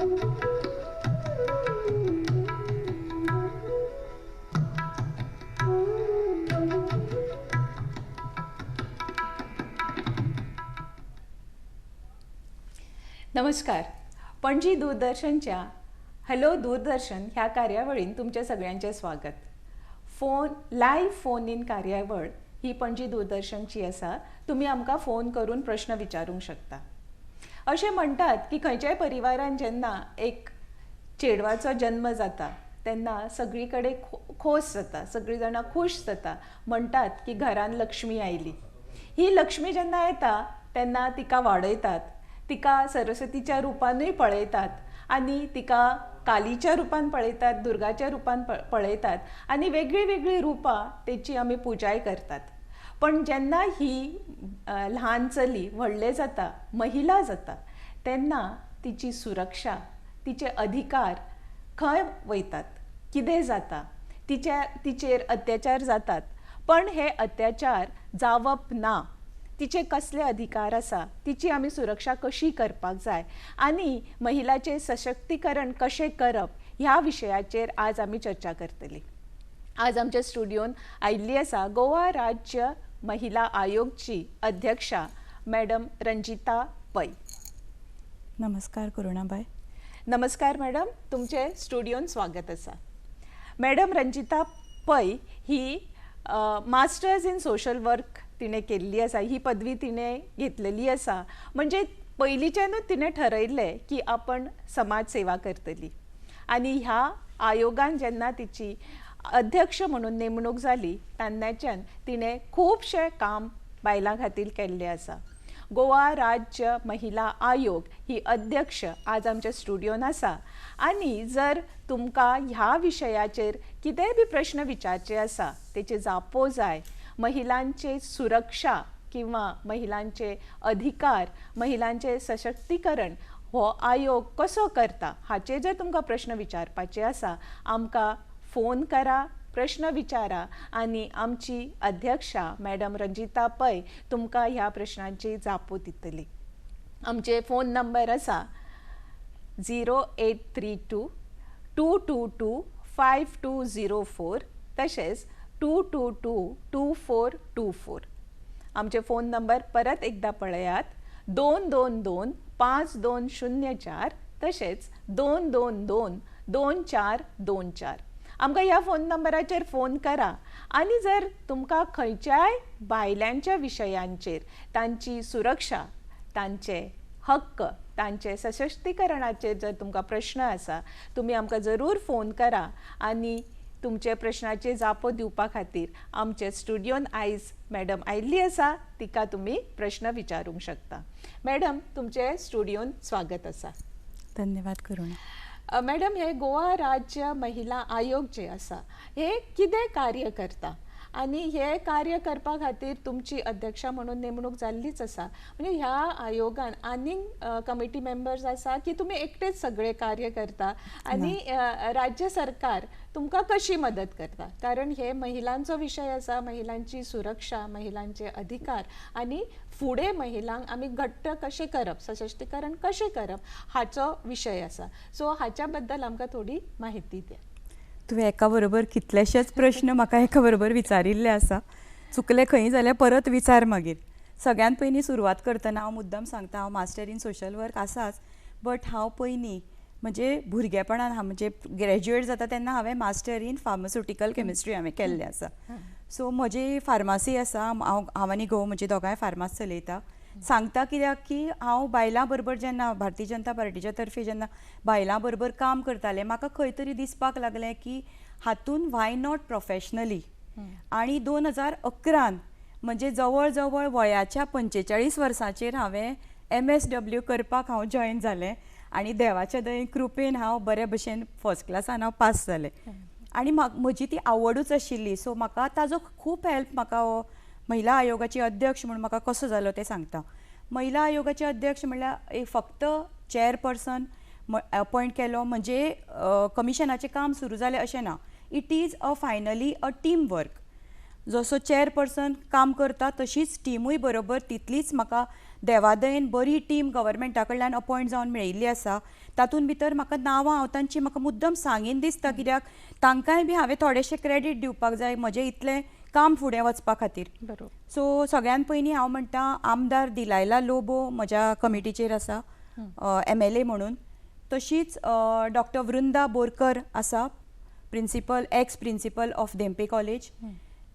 नमस्कार. पणजी दूरदर्शनच्या हॅलो दूरदर्शन ह्या कार्यावळीन तुमच्या सगळ्यांचे स्वागत. लाईव्ह फोन इन कार्यावळ ही पणजी दूरदर्शनची आसा. तुम्ही आमकां फोन करून प्रश्न विचारूंक शकता. अशें म्हणटात की खंयच्याय परिवारान जेन्ना एक चेडवाचो जन्म जाता तेन्ना सगळी कडेन खोस जाता, सगळीं जाणां खूश जाता. म्हणटात की घरान लक्ष्मी आयली. ही लक्ष्मी जेन्ना येता तेन्ना तिका वाडयतात, तिका सरस्वतीच्या रुपानूय पळयतात आनी तिका कालीच्या रुपान पळयतात, दुर्गाच्या रुपान पळयतात आनी वेगळी वेगळी रुपां तेची आमी पुजाय करतात. पण जेन्ना ही ल्हान चली व्हडले जाता, महिला जाता, तेन्ना तिची सुरक्षा, तिचे अधिकार खंय वयतात, कितें जाता, तिचेर अत्याचार जातात. पण हे अत्याचार जावप ना. तिचे कसले अधिकार आसा, तिची आमी सुरक्षा कशी करपाक जाय आनी महिलाचे सशक्तीकरण कशें करप ह्या विशयाचेर आज आमी चर्चा करतली. आज आमच्या स्टुडियोन आयिल्ली आसा गोवा राज्य महिला आयोगची अध्यक्षा मॅडम रंजिता पै. नमस्कार करुणाबाई. नमस्कार मॅडम, तुमचे स्टुडियोन स्वागत आसा. मॅडम रंजिता पै ही मास्टर्स इन सोशल वर्क तिने केल्ली आसा. ही पदवी तिने घेतलेली आसा. म्हणजे पयलींच्यानूच तिने ठरयल्लें की आपण समाज सेवा करतली. आनी ह्या आयोगान जेन्ना तिची अध्यक्ष म्हणून नेमणूक जाली तेन्नाच्यान तिने खूबशें काम बायलां खातीर केल्लें आसा. गोवा राज्य महिला आयोग ही अध्यक्ष आज आमच्या स्टुडियोन आसा. आनी जर तुमकां ह्या विशयाचेर कितेंय बी प्रश्न विचारचे आसा, तेचे जापो जाय, महिलांचे सुरक्षा किंवा महिलांचे अधिकार, महिलांचे सशक्तीकरण हो आयोग कसो करता हाचे जर तुमकां प्रश्न विचारपाचे आसा, आमकां फोन करा, प्रश्न विचारा आनी आमची अध्यक्षा मॅडम रंजिता पै तुमकां ह्या प्रश्नांची जापो दितली. आमचे फोन नंबर आसा 0832 222 5204 तशेंच 222 2424. आमचे फोन नंबर परत एकदा पळयात 222 5204 तशेंच 222 2424. आमकां ह्या फोन नंबराचेर फोन करा. आनी जर तुमकां खंयच्याय बायलांच्या विशयांचेर, तांची सुरक्षा, तांचे हक्क, तांचे सशक्तीकरणाचेर जर तुमकां प्रश्न आसा, तुमी आमकां जरूर फोन करा. आनी तुमचे प्रश्नाचे जापो दिवपा खातीर आमचे स्टुडियोन आयज मॅडम आयिल्ली आसा. तिका तुमी प्रश्न विचारूंक शकता. मॅडम, तुमचे स्टुडियोन स्वागत आसा. धन्यवाद करुणा. मॅडम, हे गोवा राज्य महिला आयोग जे आसा हे कितें कार्य करता आनी हे कार्य करपा खातीर तुमची अध्यक्षा म्हणून नेमणूक जाल्लीच आसा. म्हणजे ह्या आयोगान आनीक कमिटी मेंबर्स आसा की तुमी एकटेच सगळे कार्य करता आनी राज्य सरकार तुमकां कशी मदत करता? कारण हे महिलांचो विशय आसा, महिलांची सुरक्षा, महिलांचे अधिकार आनी फुडें महिलांक आमी घट्ट कशें करप, सशक्तीकरण कशें करप हाचो विशय आसा. सो हाच्या बद्दल आमकां थोडी माहिती द्या. तुवें एका बरोबर कितलेशेच प्रश्न म्हाका एका बरोबर विचारिल्ले आसा. चुकले खंय जाल्यार परत विचार मागीर. सगळ्यात पयलीं सुरवात करतना हांव मुद्दाम सांगता, हांव मास्टर इन सोशल वर्क आसाच, बट हांव पयलीं म्हणजे भुरगेपणान म्हणजे ग्रॅज्युएट जाता तेन्ना हांवें मास्टर इन फार्मास्युटिकल केमिस्ट्री हांवें केल्लें आसा. सो म्हजी फार्मासी आसा. हांव आनी घोव म्हणजे दोगांय फार्मास चलयता. सांगता कित्याक की हांव बायलां बरोबर जेन्ना भारतीय जनता पार्टीच्या तर्फे जेन्ना बायलां बरोबर काम करतालें, म्हाका खंय तरी दिसपाक लागलें की हातून वाय नॉट प्रोफेशनली. आनी 2011 म्हणजे जवळ जवळ वयाच्या 45 वर्सांचेर हांवें MSW करपाक हांव जॉयन जालें. आनी देवाच्या दयेन कृपेन हांव बरे भशेन फर्स्ट क्लासान हांव पास जालें. आनी म्हजी ती आवडूच आशिल्ली. सो म्हाका ताजो खूब हेल्प म्हाका महिला आयोगाची अध्यक्ष म्हणून म्हाका कसो जालो तें सांगता. महिला आयोगाचे अध्यक्ष म्हणल्यार फक्त चेअरपर्सन अपॉयंट केलो म्हणजे कमिशनाचें काम सुरू जालें अशें ना. It is finally a team work. जसो चेअरपर्सन काम करता तशीच टिमूय बरोबर तितलीच म्हाका देवादयेन बरी टीम गव्हर्मेंटा कडल्यान अपॉयंट जावन मेळिल्ली आसा. तातूंत भितर म्हाका नांवां हांव तांची म्हाका मुद्दम सांगीन दिसता, कित्याक तांकांय बी हांवें थोडेशें क्रेडीट दिवपाक जाय म्हजें इतलें काम फुडें वचपा खातीर. बरोबर. सो सगळ्यान पयलीं हांव म्हणटा आमदार दिलायला लोबो म्हज्या कमिटीचेर आसा, MLA म्हणून. तशीच डॉक्टर वृंदा बोरकर आसा, principal ex principal of Dhempe college.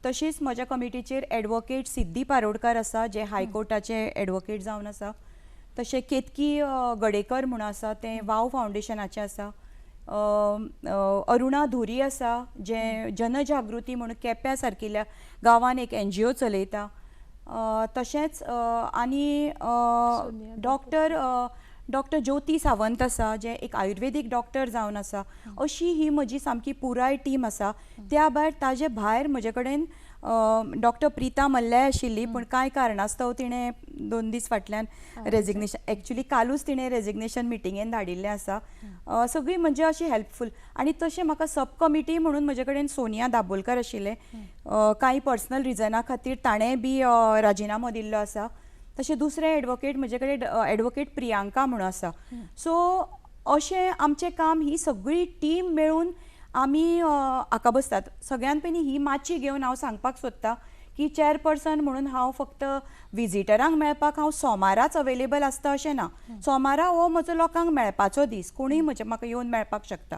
तशीच म्हज्या कमिटीचेर एडवोकेट सिद्धी पारोडकार आसा, जे हायकोर्टाचे एडवोकेट जावन आसा. तशें केतकी गडेकर म्हणून आसा, ते वाव फावंडेशनाचे आसा. अरुणा धुरी आसा, जे जनजागृती म्हणून केप्यां सारकिल्ल्या गांवांत एक NGO चलयता. तशेंच आनी डॉक्टर ज्योती सावंत आसा, जे एक आयुर्वेदीक डॉक्टर जावन आसा. अशी ही म्हजी सामकी पुराय टीम आसा. त्या भायर ताजे भायर म्हजे कडेन डॉक्टर प्रिता मल्ल्याय आशिल्ली, पूण कांय कारणास्तव तिणें 2 दीस फाटल्यान रेजिग्नेशन, एक्चुली कालूच तिणें रेजिग्नेशन मिटिंगेन धाडिल्लें आसा. सगळीं म्हणजे अशी हेल्पफूल. आनी तशें म्हाका सब कमिटी म्हणून म्हजे कडेन सोनिया दाबोलकर आशिल्ले. कांय पर्सनल रिजना खातीर ताणें बी राजिनामो दिल्लो आसा. तशें दुसरे एडवोकेट म्हजे कडेन एडवोकेट प्रियांका म्हणून आसा. सो अशें आमचें काम, ही सगळी टीम मेळून आमी हाका बसतात. सगळ्यान पयलीं ही माची घेवन हांव सांगपाक सोदतां की चॅरपर्सन म्हणून हांव फक्त विजिटरांक मेळपाक हांव सोमाराच अवेलेबल आसता अशें ना. सोमारा हो म्हजो लोकांक मेळपाचो दीस, कोणूय म्हाका येवन मेळपाक शकता.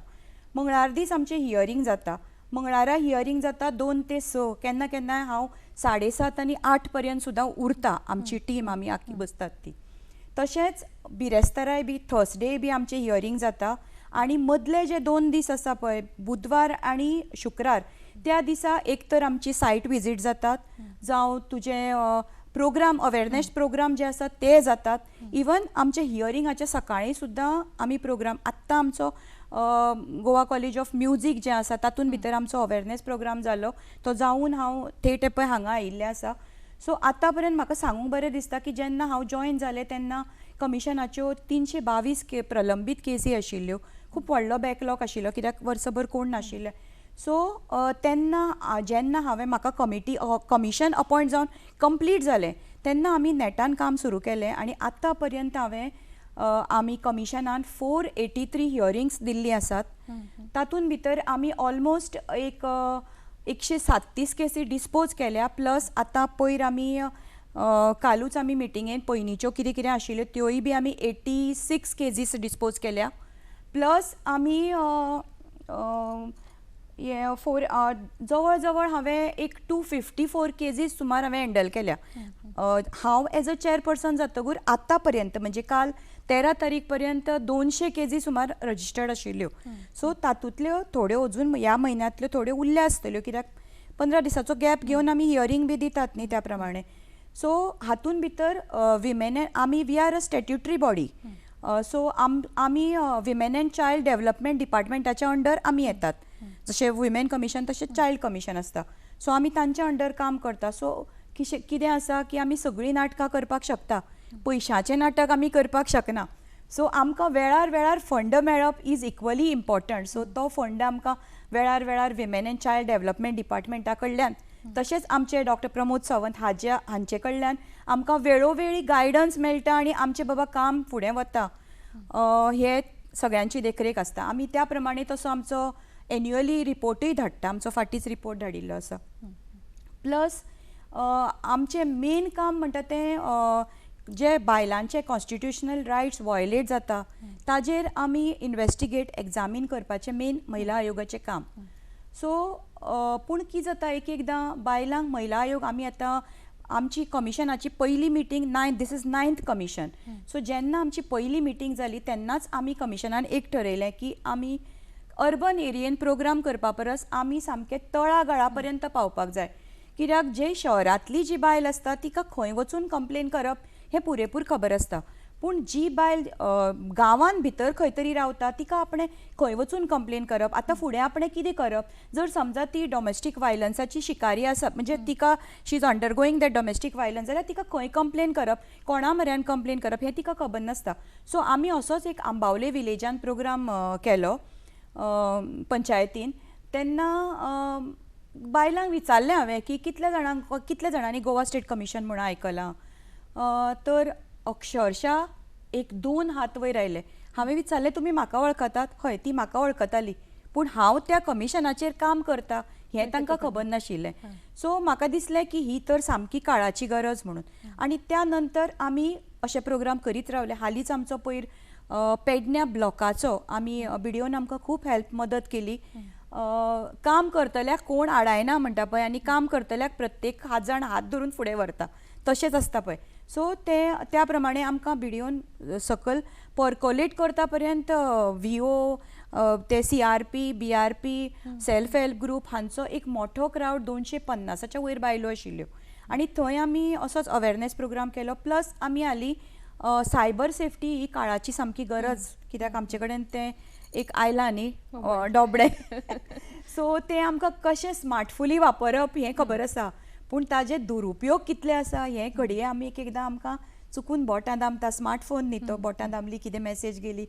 मंगळार दीस आमचें हियरींग जाता. मंगळारा हियरींग जाता 2 ते 6. केन्ना केन्नाय हांव 7:30 आनी 8 पर्यंत सुद्दां उरता. आमची टीम आमी आखी बसतात ती. तशेंच बिरेस्ताराय बी थर्सडे बी आमचें हियरींग जाता. आनी मदले जे 2 दीस आसा पळय, बुधवार आनी शुक्रार, त्या दिसा एक तर आमची सायट विजीट जातात, जावं तुजे प्रोग्राम, अवेरनेस प्रोग्राम जे आसात ते जातात. इवन आमचे हियरिंगाच्या सकाळीं सुद्दां आमी प्रोग्राम, आत्तां आमचो गोवा कॉलेज ऑफ म्युजीक जें आसा तातूंत भितर आमचो अवेरनेस प्रोग्राम जालो, तो जावन हांव थेट पळय हांगा आयिल्लें आसा. सो आतां पर्यंत म्हाका सांगूंक बरें दिसता की जेन्ना हांव जॉयन जालें तेन्ना कमिशनाच्यो 322 प्रलंबीत केसी आशिल्ल्यो. खूब व्हडलो बॅकलॉग आशिल्लो, कित्याक वर्सभर कोण नाशिल्ले. सो तेन्ना जेन्ना हांवें म्हाका कमिशन अपॉयंट जावन कंप्लीट जालें तेन्ना आमी नेटान काम सुरू केलें. आनी आतां पर्यंत आमी कमिशनान 483 हियरिंग्स दिल्लीं आसात. तातूंत भितर आमी ऑलमोस्ट 137 केसी डिस्पोज केल्या. प्लस आतां पयर आमी कालूच आमी मिटिंगेन पयलींच्यो कितें कितें आशिल्ल्यो त्योय बी आमी 86 केजीस डिस्पोज केल्या. प्लस आमी जवळ जवळ हांवें एक 254 केजीस सुमार हांवें हँडल केल्या. हांव एज अ चॅरपर्सन जातकूर आतां पर्यंत, म्हणजे काल 13 तारीख पर्यंत 200 केजी सुमार रजिस्टर्ड आशिल्ल्यो. सो तातूंतल्यो थोड्यो अजून ह्या म्हयन्यांतल्यो थोड्यो उरल्या आसतल्यो, कित्याक 15 दिसाचो गॅप घेवन आमी हियरींग बी दितात न्ही त्या प्रमाणे. सो हातूंत भितर we are a statutory body. So आमी विमेन एंड चायल्ड डेव्हलपमेंट डिपार्टमेंटाच्या अंडर आमी येतात. जशें विमेन कमिशन तशेंच चायल्ड कमिशन आसता. सो आमी तांच्या अंडर काम करता. सो कितें आसा की आमी सगळीं नाटकां करपाक शकता, पयशांचें नाटक आमी करपाक शकना. सो आमकां वेळार वेळार फंड मेळप इज इक्वली इम्पॉर्टंट. सो तो फंड आमकां वेळार वेळार विमेन एंड चायल्ड डेव्हलपमेंट डिपार्टमेंटा कडल्यान, तशेंच आमचे डॉक्टर प्रमोद सावंत हांचे कडल्यान आमकां वेळोवेळी गायडन्स मेळटा आनी आमचें बाबा काम फुडें वता. हे सगळ्यांची देखरेख आसता. आमी त्या प्रमाणे तसो आमचो एन्युअली रिपोर्टूय धाडटा. आमचो फाटींच रिपोर्ट धाडिल्लो आसा. प्लस आमचें मेन काम म्हणटा तें जे बायलांचे कॉन्स्टिट्युशनल रायट्स वॉयलेट जाता ताजेर आमी इन्वेस्टिगेट, एग्जामीन करपाचें मेन महिला आयोगाचें काम. सो पूण कितें जाता, एक एकदां बायलांक महिला आयोग, आमी आतां आमची कमिशनाची पयली मिटींग 9th कमिशन. सो जेन्ना आमची पयली मिटींग जाली तेन्नाच आमी कमिशनान एक ठरयलें की आमी अर्बन एरियेन प्रोग्राम करपा परस आमी सामके तळागाळा पर्यंत पावपाक जाय. कित्याक जे शहरांतली जी बायल आसता तिका खंय वचून कंप्लेन करप हें पुरेपूर खबर आसता, पूण जी बायल गांवांत भितर खंय तरी रावता तिका आपणें खंय वचून कंप्लेन करप. आतां फुडें आपणें कितें करप, जर समजा ती डॉमेस्टीक वायलन्साची शिकारी आसा, म्हणजे तिका शी इज अंडरगोईंग दॅट डॉमेस्टीक वायलन्स, जाल्यार तिका खंय कंप्लेन करप, कोणा म्हऱ्यान कंप्लेन करप हें तिका खबर नासता. सो आमी असोच एक आंबावले विलेजान प्रोग्राम केलो पंचायतीन. तेन्ना बायलांक विचारलें हांवें की कितल्या जाणांनी गोवा स्टेट कमिशन म्हणून आयकलां. तर अक्षरशा 1-2 हात वयर आयले. हांवें विचारलें तुमी म्हाका वळखतात? हय, ती म्हाका वळखताली, पूण हांव त्या कमिशनाचेर काम करता हें तांकां खबर नाशिल्लें. सो म्हाका दिसलें की ही तर सामकी काळाची गरज म्हणून. आनी त्या नंतर आमी अशे प्रोग्राम करीत रावले. हालींच आमचो पयर पेडण्या ब्लॉकाचो आमी बिडिओन आमकां खूब हेल्प मदत केली. काम करतल्याक कोण आडायना म्हणटा पळय, आनी काम करतल्याक प्रत्येक जाण हात धरून फुडें व्हरता, तशेंच आसता पळय. सो त्या प्रमाणे आमकां बिडिओन सकल पर्कोलेट करता पर्यंत VO, ते CRP, BRP, self help group हांचो एक मोठो क्रावड 250च्या वयर बायलो आशिल्ल्यो. आनी थंय आमी असोच अवेरनेस प्रोग्राम केलो. प्लस आमी हालीं सायबर सेफ्टी ही काळाची सामकी गरज, कित्याक आमचे कडेन तें एक आयलां न्ही डोबडे. सो तें आमकां कशें स्मार्टफुली वापरप हें खबर आसा, पूण ताजे दुरुपयोग कितले आसा हें घडये आमी एकदां आमकां चुकून बोटां दामता. स्मार्टफोन न्ही तो, बोटां दामली कितें मॅसेज गेली.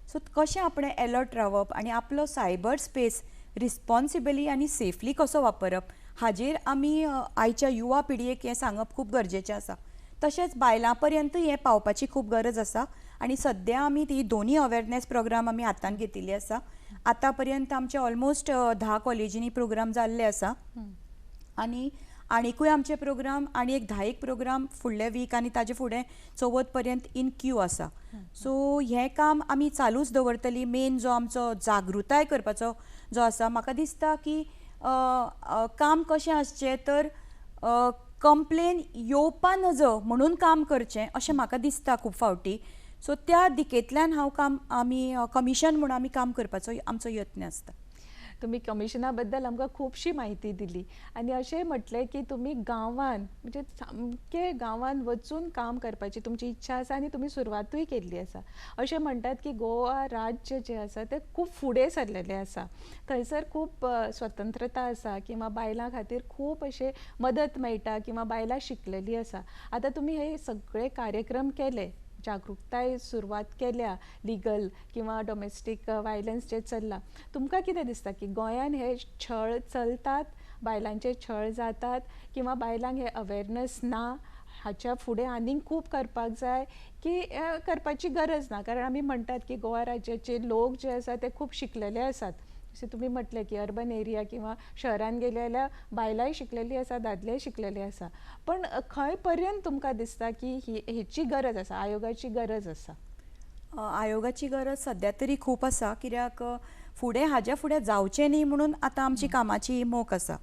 सो कशें आपणें अलर्ट रावप आनी आपलो सायबर स्पेस रिस्पॉन्सिबली आनी सेफली कसो वापरप हाजेर आमी आयच्या युवा पिळगेक हें सांगप खूब गरजेचें आसा. तशेंच बायलां पर्यंत हें पावपाची खूब गरज आसा. आनी सद्या आमी ती दोनी अवेरनेस प्रोग्राम आमी हातान घेतिल्ली आसा. आतां पर्यंत आमचे ऑलमोस्ट 10 कॉलेजींनी प्रोग्राम जाल्ले आसा. आनी आनीकूय आमचे प्रोग्राम आनी एक 10 प्रोग्राम फुडले वीक आनी ताजे फुडें चवथ पर्यंत इन क्यू आसा. सो हें काम आमी चालूच दवरतली. मेन जो आमचो जागृताय करपाचो जो आसा, म्हाका दिसता की काम कशें आसचें तर कंप्लेन येवपा नजो म्हणून काम करचें अशें म्हाका दिसता खूब फावटी. सो त्या दिकेंतल्यान आमी कमिशन म्हणून आमी काम करपाचो आमचो यत्न आसता. तुम्ही कमिशना बद्दल आमकां खुबशी माहिती दिली आनी अशें म्हटलें की तुमी गांवांत म्हणजे सामके गांवांत वचून काम करपाची तुमची इच्छा आसा आनी तुमी सुरवातूय केल्ली आसा. अशें म्हणटात की गोवा राज्य जें आसा तें खूब फुडें सरलेलें आसा. थंयसर खूब स्वतंत्रता आसा किंवा बायलां खातीर खूब अशें मदत मेळटा किंवा बायलां शिकलेलीं आसा. आतां तुमी हे सगळे कार्यक्रम केले, जागृताय सुरवात केल्या लिगल किंवा डोमेस्टीक वायलन्स जे चल्ला, तुमकां कितें दिसता की गोंयान हे छळ चलतात, बायलांचे छळ जातात किंवा बायलांक हे अवेरनेस ना, हाच्या फुडें आनीक खूब करपाक जाय की करपाची गरज ना? कारण आमी म्हणटात की गोवा राज्याचे लोक जे आसा ते खूब शिकलेले आसात. जशें तुमी म्हटलें की अर्बन एरिया किंवा शहरान गेले जाल्यार बायलांय शिकलेलीं आसा, दादलेय शिकलेले आसा. पण खंय पर्यंत तुमकां दिसता की हेची गरज आसा, आयोगाची गरज आसा? आयोगाची गरज सद्या तरी खूब आसा. कित्याक फुडें हाज्या फुडें जावचें न्ही म्हणून आतां आमची कामाची मोख आसा.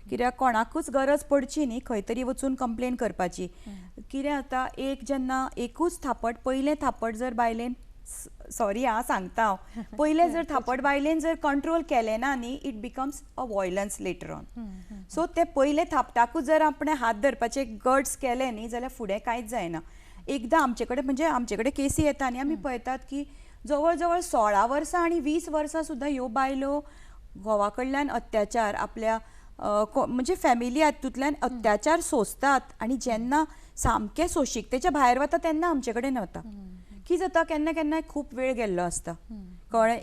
कित्याक कोणाकूच गरज पडची न्ही खंय तरी वचून कंप्लेन करपाची. कितें जाता, जेन्ना एकूच थापट, पयलें थापट जर बायलेन, सॉरी सांगता हांव, पयलें जर थापट बायलेन जर कंट्रोल केलें ना न्ही, it becomes a violence later on. So ते पयले थापटाकूच जर आपणें हात धरपाचे गट्स केले न्ही जाल्यार फुडें कांयच जायना. एकदां आमचे कडेन केसी येता आनी आमी पळयतात की जवळ जवळ 16 वर्सां आनी 20 वर्सां सुद्दां ह्यो बायलो घोवा कडल्यान अत्याचार, आपल्या म्हणजे फॅमिली हातूंतल्यान अत्याचार सोंसतात आनी जेन्ना सामके सोंशिकतेच्या भायर वता तेन्ना आमचे कडेन वता. की जाता, केन्ना केन्नाय खूब वेळ गेल्लो आसता. कळ्ळें?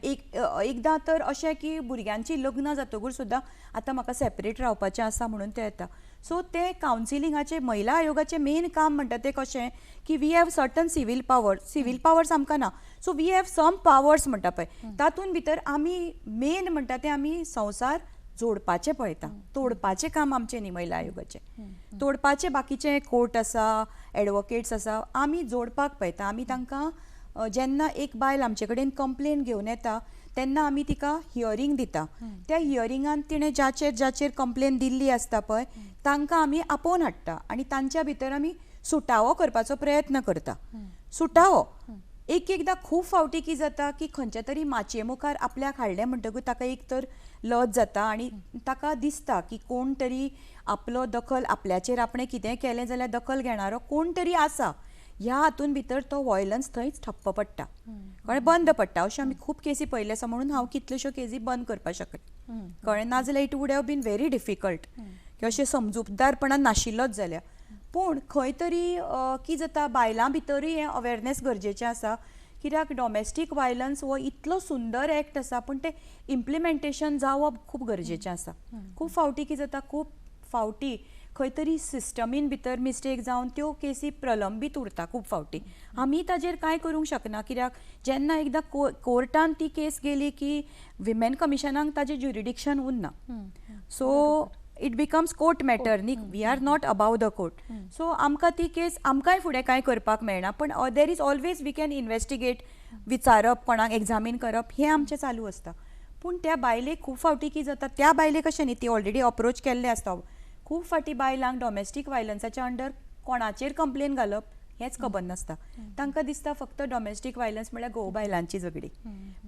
एकदां तर अशें की भुरग्यांची लग्नां जातकूर सुद्दां आतां म्हाका सेपरेट रावपाचें आसा म्हणून ते येता. सो ते कावन्सिलिंगाचे, महिला आयोगाचें मेन काम म्हणटा तें कशें की we have certain civil powers आमकां ना. So we have some powers म्हणटा पळय, तातूंत भितर आमी मेन म्हणटा तें आमी संवसार जोडपाचें पळयता. तोडपाचें काम आमचें न्ही महिला आयोगाचें. तोडपाचे बाकीचे कोर्ट आसा, एडवोकेट्स आसा, आमी जोडपाक पळयता. आमी तांकां जेन्ना एक बायल आमचे कडेन कंप्लेन घेवन येता तेन्ना आमी तिका हियरींग दिता. त्या हियरिंगान तिणें ज्याचेर कंप्लेन दिल्ली आसता पळय तांकां आमी आपोवन हाडटा आनी तांच्या भितर आमी सुटावो करपाचो प्रयत्न करता. सुटावो एकदां खूब फावटी कितें जाता की खंयच्या तरी माचये मुखार आपल्याक हाडलें म्हणटकूच ताका एक तर लज जाता आनी ताका दिसता की कोण तरी आपलो दखल, आपल्याचेर आपणें कितेंय केलें जाल्यार दखल घेणारो कोण तरी आसा. ह्या हातून भितर तो वॉयलन्स थंयच ठप्प पडटा, कळ्ळें, बंद पडटा. अशें आमी खूब केसी पळयल्ले आसा म्हणून हांव कितल्योश्यो केसी बंद करपाक शकलें. कळ्ळें? नाजाल्यार it would have been very difficult की अशें समजूतदारपणान नाशिल्लोच जाल्यार. पूण खंय तरी कितें जाता, बायलां भितरूय हें अवेरनेस गरजेचें आसा. कित्याक डॉमेस्टीक वायलन्स हो इतलो सुंदर एक्ट आसा पूण तें इम्प्लिमेंटेशन जावप खूब गरजेचें आसा. खूब फावटी कितें जाता, खूब फावटी खंय तरी सिस्टमीन भितर मिस्टेक जावन त्यो केसी प्रलंबीत उरता खूब फावटी. आमी ताजेर कांय करूंक शकना, कित्याक जेन्ना एकदां कोर्टान ती केस गेली की विमेन कमिशनाक ताजें ज्युरिडिक्शन उरना. So it becomes court matter न्ही, we are not above the court. So आमकां ती केस आमकांय फुडें कांय करपाक मेळना, पण there is always we can investigate, विचारप, कोणाक एग्जामीन करप, हें आमचें चालू आसता. पूण त्या बायलेक खूब फावटी कितें जाता, त्या बायलेक अशें न्ही, ती ऑलरेडी अप्रोच केल्लें आसता. खूब फावटी बायलांक डॉमेस्टीक वायलन्साच्या अंडर कोणाचेर कंप्लेन घालप हेंच खबर नासता. तांकां दिसता फक्त डॉमेस्टीक वायलन्स म्हळ्यार घोव बायलांची झगडी.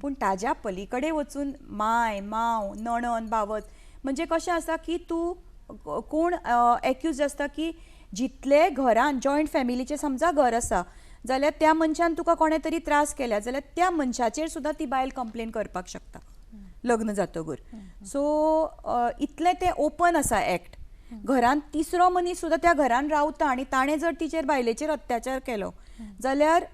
पूण ताज्या पलीकडे वचून माय, मांव, नणन, भावत, म्हणजे कशें आसा की तूं कोण एक्यूज आसता की जितले घरान जॉयंट फॅमिलीचें समजा घर आसा जाल्यार त्या मनशान तुका कोणें तरी त्रास केल्या जाल्यार त्या मनशाचेर सुद्दां ती बायल कंप्लेन करपाक शकता लग्न जातकूर. सो इतलें तें ओपन आसा एक्ट. घरान तिसरो मनीस सुद्दां त्या घरान रावता आनी ताणें जर तिचेर बायलेचेर अत्याचार केलो जाल्यार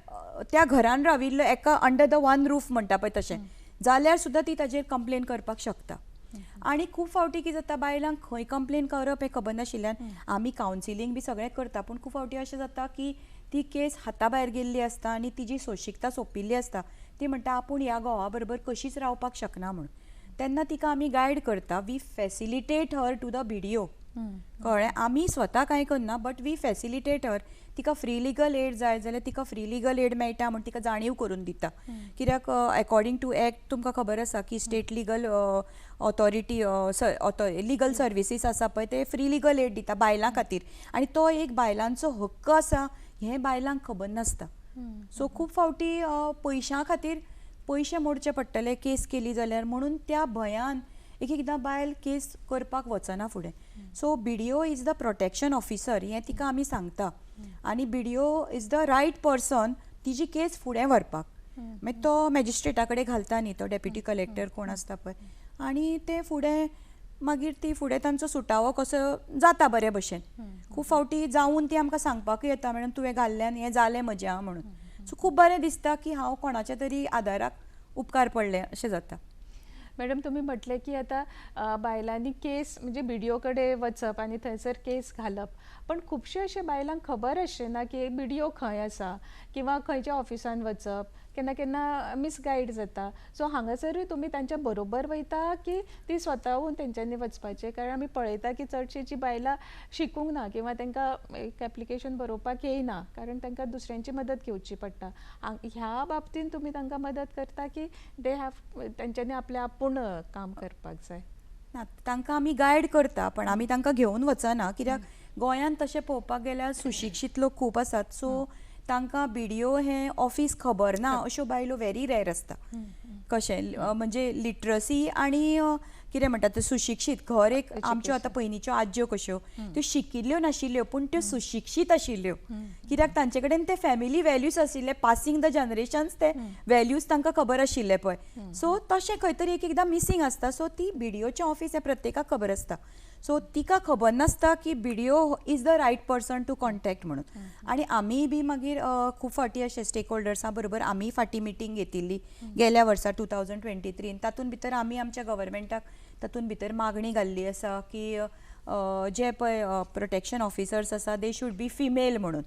त्या घरान राविल्लो एका अंडर द वन रूफ म्हणटा पळय तशें, जाल्यार सुद्दां ती ताजेर कंप्लेन करपाक शकता. आनी खूब फावटी कितें जाता, बायलांक खंय कंप्लेन करप हें खबर नाशिल्ल्यान आमी कावन्सिलींग बी सगळें करता, पूण खूब फावटी अशें जाता की ती केस हाता भायर गेल्ली आसता आनी तिजी सोशिकता सोंपिल्ली आसता. ती म्हणटा आपूण ह्या घोवा बरोबर कशीच रावपाक शकना म्हणून. तेन्ना तिका आमी गायड करता. We facilitate her to the video. कळ्ळें? आमी स्वता कांय करना, बट वी फॅसिलिटेट हर. तिका फ्री लिगल एड जाय जाल्यार तिका फ्री लिगल एड मेळटा म्हण तिका जाणीव करून दिता. कित्याक अकॉर्डिंग टू एक्ट तुमकां खबर आसा की state legal authority legal services आसा पळय ते फ्री लिगल एड दिता बायलां खातीर, आनी तो एक बायलांचो हक्क आसा हें बायलांक खबर नासता. सो खूब फावटी पयशां खातीर पयशे मोडचे पडटले केस केली जाल्यार, म्हणून त्या भंयान एक एकदां बायल केस करपाक वचना फुडें. So BDO is the protection officer हें तिका आमी सांगता, आनी BDO is the right person तिजी केस फुडें व्हरपाक. मागीर तो मॅजिस्ट्रेटा कडेन घालता न्ही, तो डेप्युटी कलेक्टर कोण आसता पळय, आनी ते फुडें मागीर ती फुडें तांचो सुटावो कसो जाता बरे भशेन. खूब फावटी जावन ती आमकां सांगपाकूय येता, मॅडम तुवें घाल्ल्यान हें जालें म्हजें म्हणून. सो खूब बरें दिसता की हांव कोणाच्या तरी आदाराक उपकार पडले अशें जाता. मॅडम तुम्ही म्हटले की आता बायलांनी केस म्हणजे BDO कडेन वचप आनी थंयसर केस घालप, पण खुबशे अशे बायलांक खबर आसना की BDO खंय आसा किंवा खंयच्या ऑफिसान वचप, केन्ना केन्ना मिसगायड जाता. सो हांगासरूय तुमी तांच्या बरोबर वयता की ती स्वताहून तेंच्यांनी वचपाचें? कारण आमी पळयता की चडशीं जीं बायलां शिकूंक ना किंवा तांकां एक एप्लिकेशन बरोवपाक येयना, कारण तांकां दुसऱ्यांची मदत घेवची पडटा. ह्या बाबतीन तुमी तांकां मदत करता की दे हॅव तेंच्यांनी आपलें आपूण काम करपाक जाय? ना, तांकां आमी गायड करता, पण आमी तांकां घेवन वचना, कित्याक गोंयांत तशें पळोवपाक गेल्यार सुशिक्षीत लोक खूब आसात. सो तांकां BDO हें ऑफीस खबर ना अश्यो बायलो व्हेरी रेर आसता. कशें म्हणजे लिटरसी आनी कितें म्हणटा ते सुशिक्षीत घर एक आमच्यो आतां पयलींच्यो आज्यो कश्यो त्यो शिकिल्ल्यो नाशिल्ल्यो पूण त्यो सुशिक्षीत आशिल्ल्यो, कित्याक तांचे कडेन ते फॅमिली वॅल्यूज आशिल्ले, पासींग द जनरेशन्स ते वॅल्यूज तांकां खबर आशिल्ले पळय. सो तशें खंय तरी एक एकदां मिसींग आसता. सो ती BDOचें ऑफीस हें प्रत्येकाक खबर आसता. सो तिका खबर नासता की BDO is the right person to contact म्हणून. आनी आमी बी मागीर खूब फावटी अशे स्टेक होल्डर्सां बरोबर आमी फाटीं मिटींग घेतिल्ली गेल्या वर्सा 2023. तातूंत भितर आमी आमच्या गव्हर्मेंटाक तातूंत भितर मागणी घाल्ली आसा की जे पळय प्रोटेक्शन ऑफिसर्स आसा दे शूड बी फिमेल म्हणून.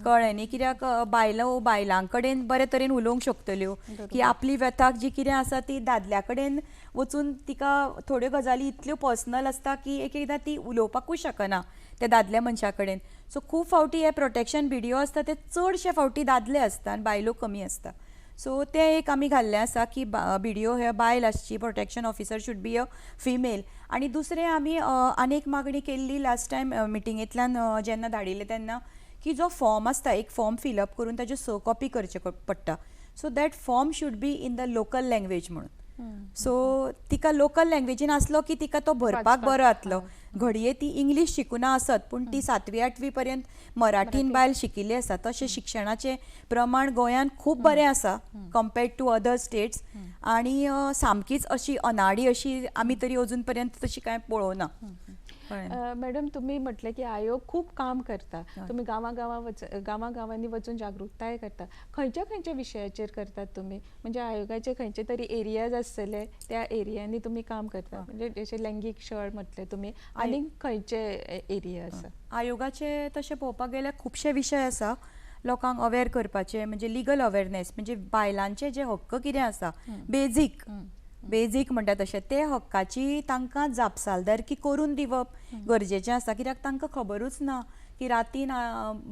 कळ्ळें न्ही, कित्याक बायलां कडेन बरे तरेन उलोवंक शकतल्यो की आपली व्यथाक जी कितें आसा ती दादल्या कडेन वचून तिका थोड्यो गजाली इतल्यो पर्सनल आसता की एक एकदां ती उलोवपाकूच शकना त्या दादल्या मनशा कडेन. सो खूब फावटी हे प्रोटेक्शन BDO आसता ते चडशे फावटी दादले आसता आनी बायलो कमी आसता. सो ते एक आमी घाल्लें आसा की BDO हे बायल आसची, protection officer should be a female. आनी दुसरें आमी आनीक मागणी केल्ली लास्ट टायम मिटिंगेंतल्यान जेन्ना धाडिल्ले तेन्ना की जो फॉर्म आसता एक फॉर्म फिलअप करून ताज्यो 6 कॉपी करचे पडटा. So that form should be in the local language म्हणून. सो तिका लोकल लँग्वेजीन आसलो की तिका तो भरपाक बरो जातलो. घडये ती इंग्लीश शिकुना आसत पूण ती 7वी 8वी पर्यंत मराठीन बायल शिकिल्ली आसा. तशें शिक्षणाचें प्रमाण गोंयांत खूब बरें आसा कंपेर्ड टू अदर स्टेट्स. आनी सामकीच अशी अनाडी अशी आमी तरी अजून पर्यंत तशी कांय पळोवना. मॅडम तुम्ही म्हटलं की आयोग खूप काम करता, तुम्ही गावागावांनी वचून जागृताय करता. खंयच्या विशयाचेर करतात तुम्ही? म्हणजे आयोगाचे खंयचे तरी एरियाज आसतले, त्या एरियांनी तुम्ही काम करता, म्हणजे जशे लैंगिक छळ म्हटले तुम्ही, आनी खंयचे एरिया आसा? आयोगाचे तशें पळोवपाक गेल्यार खुबशे विशय आसा लोकांक अवेअर करपाचे, म्हणजे लिगल अवेअरनेस, म्हणजे बायलांचे जे हक्क कितें आसा बेजीक म्हणटा तशें ते हक्काची तांकां जापसालदारकी करून दिवप गरजेचें आसा. कित्याक तांकां खबरूच ना की रातीन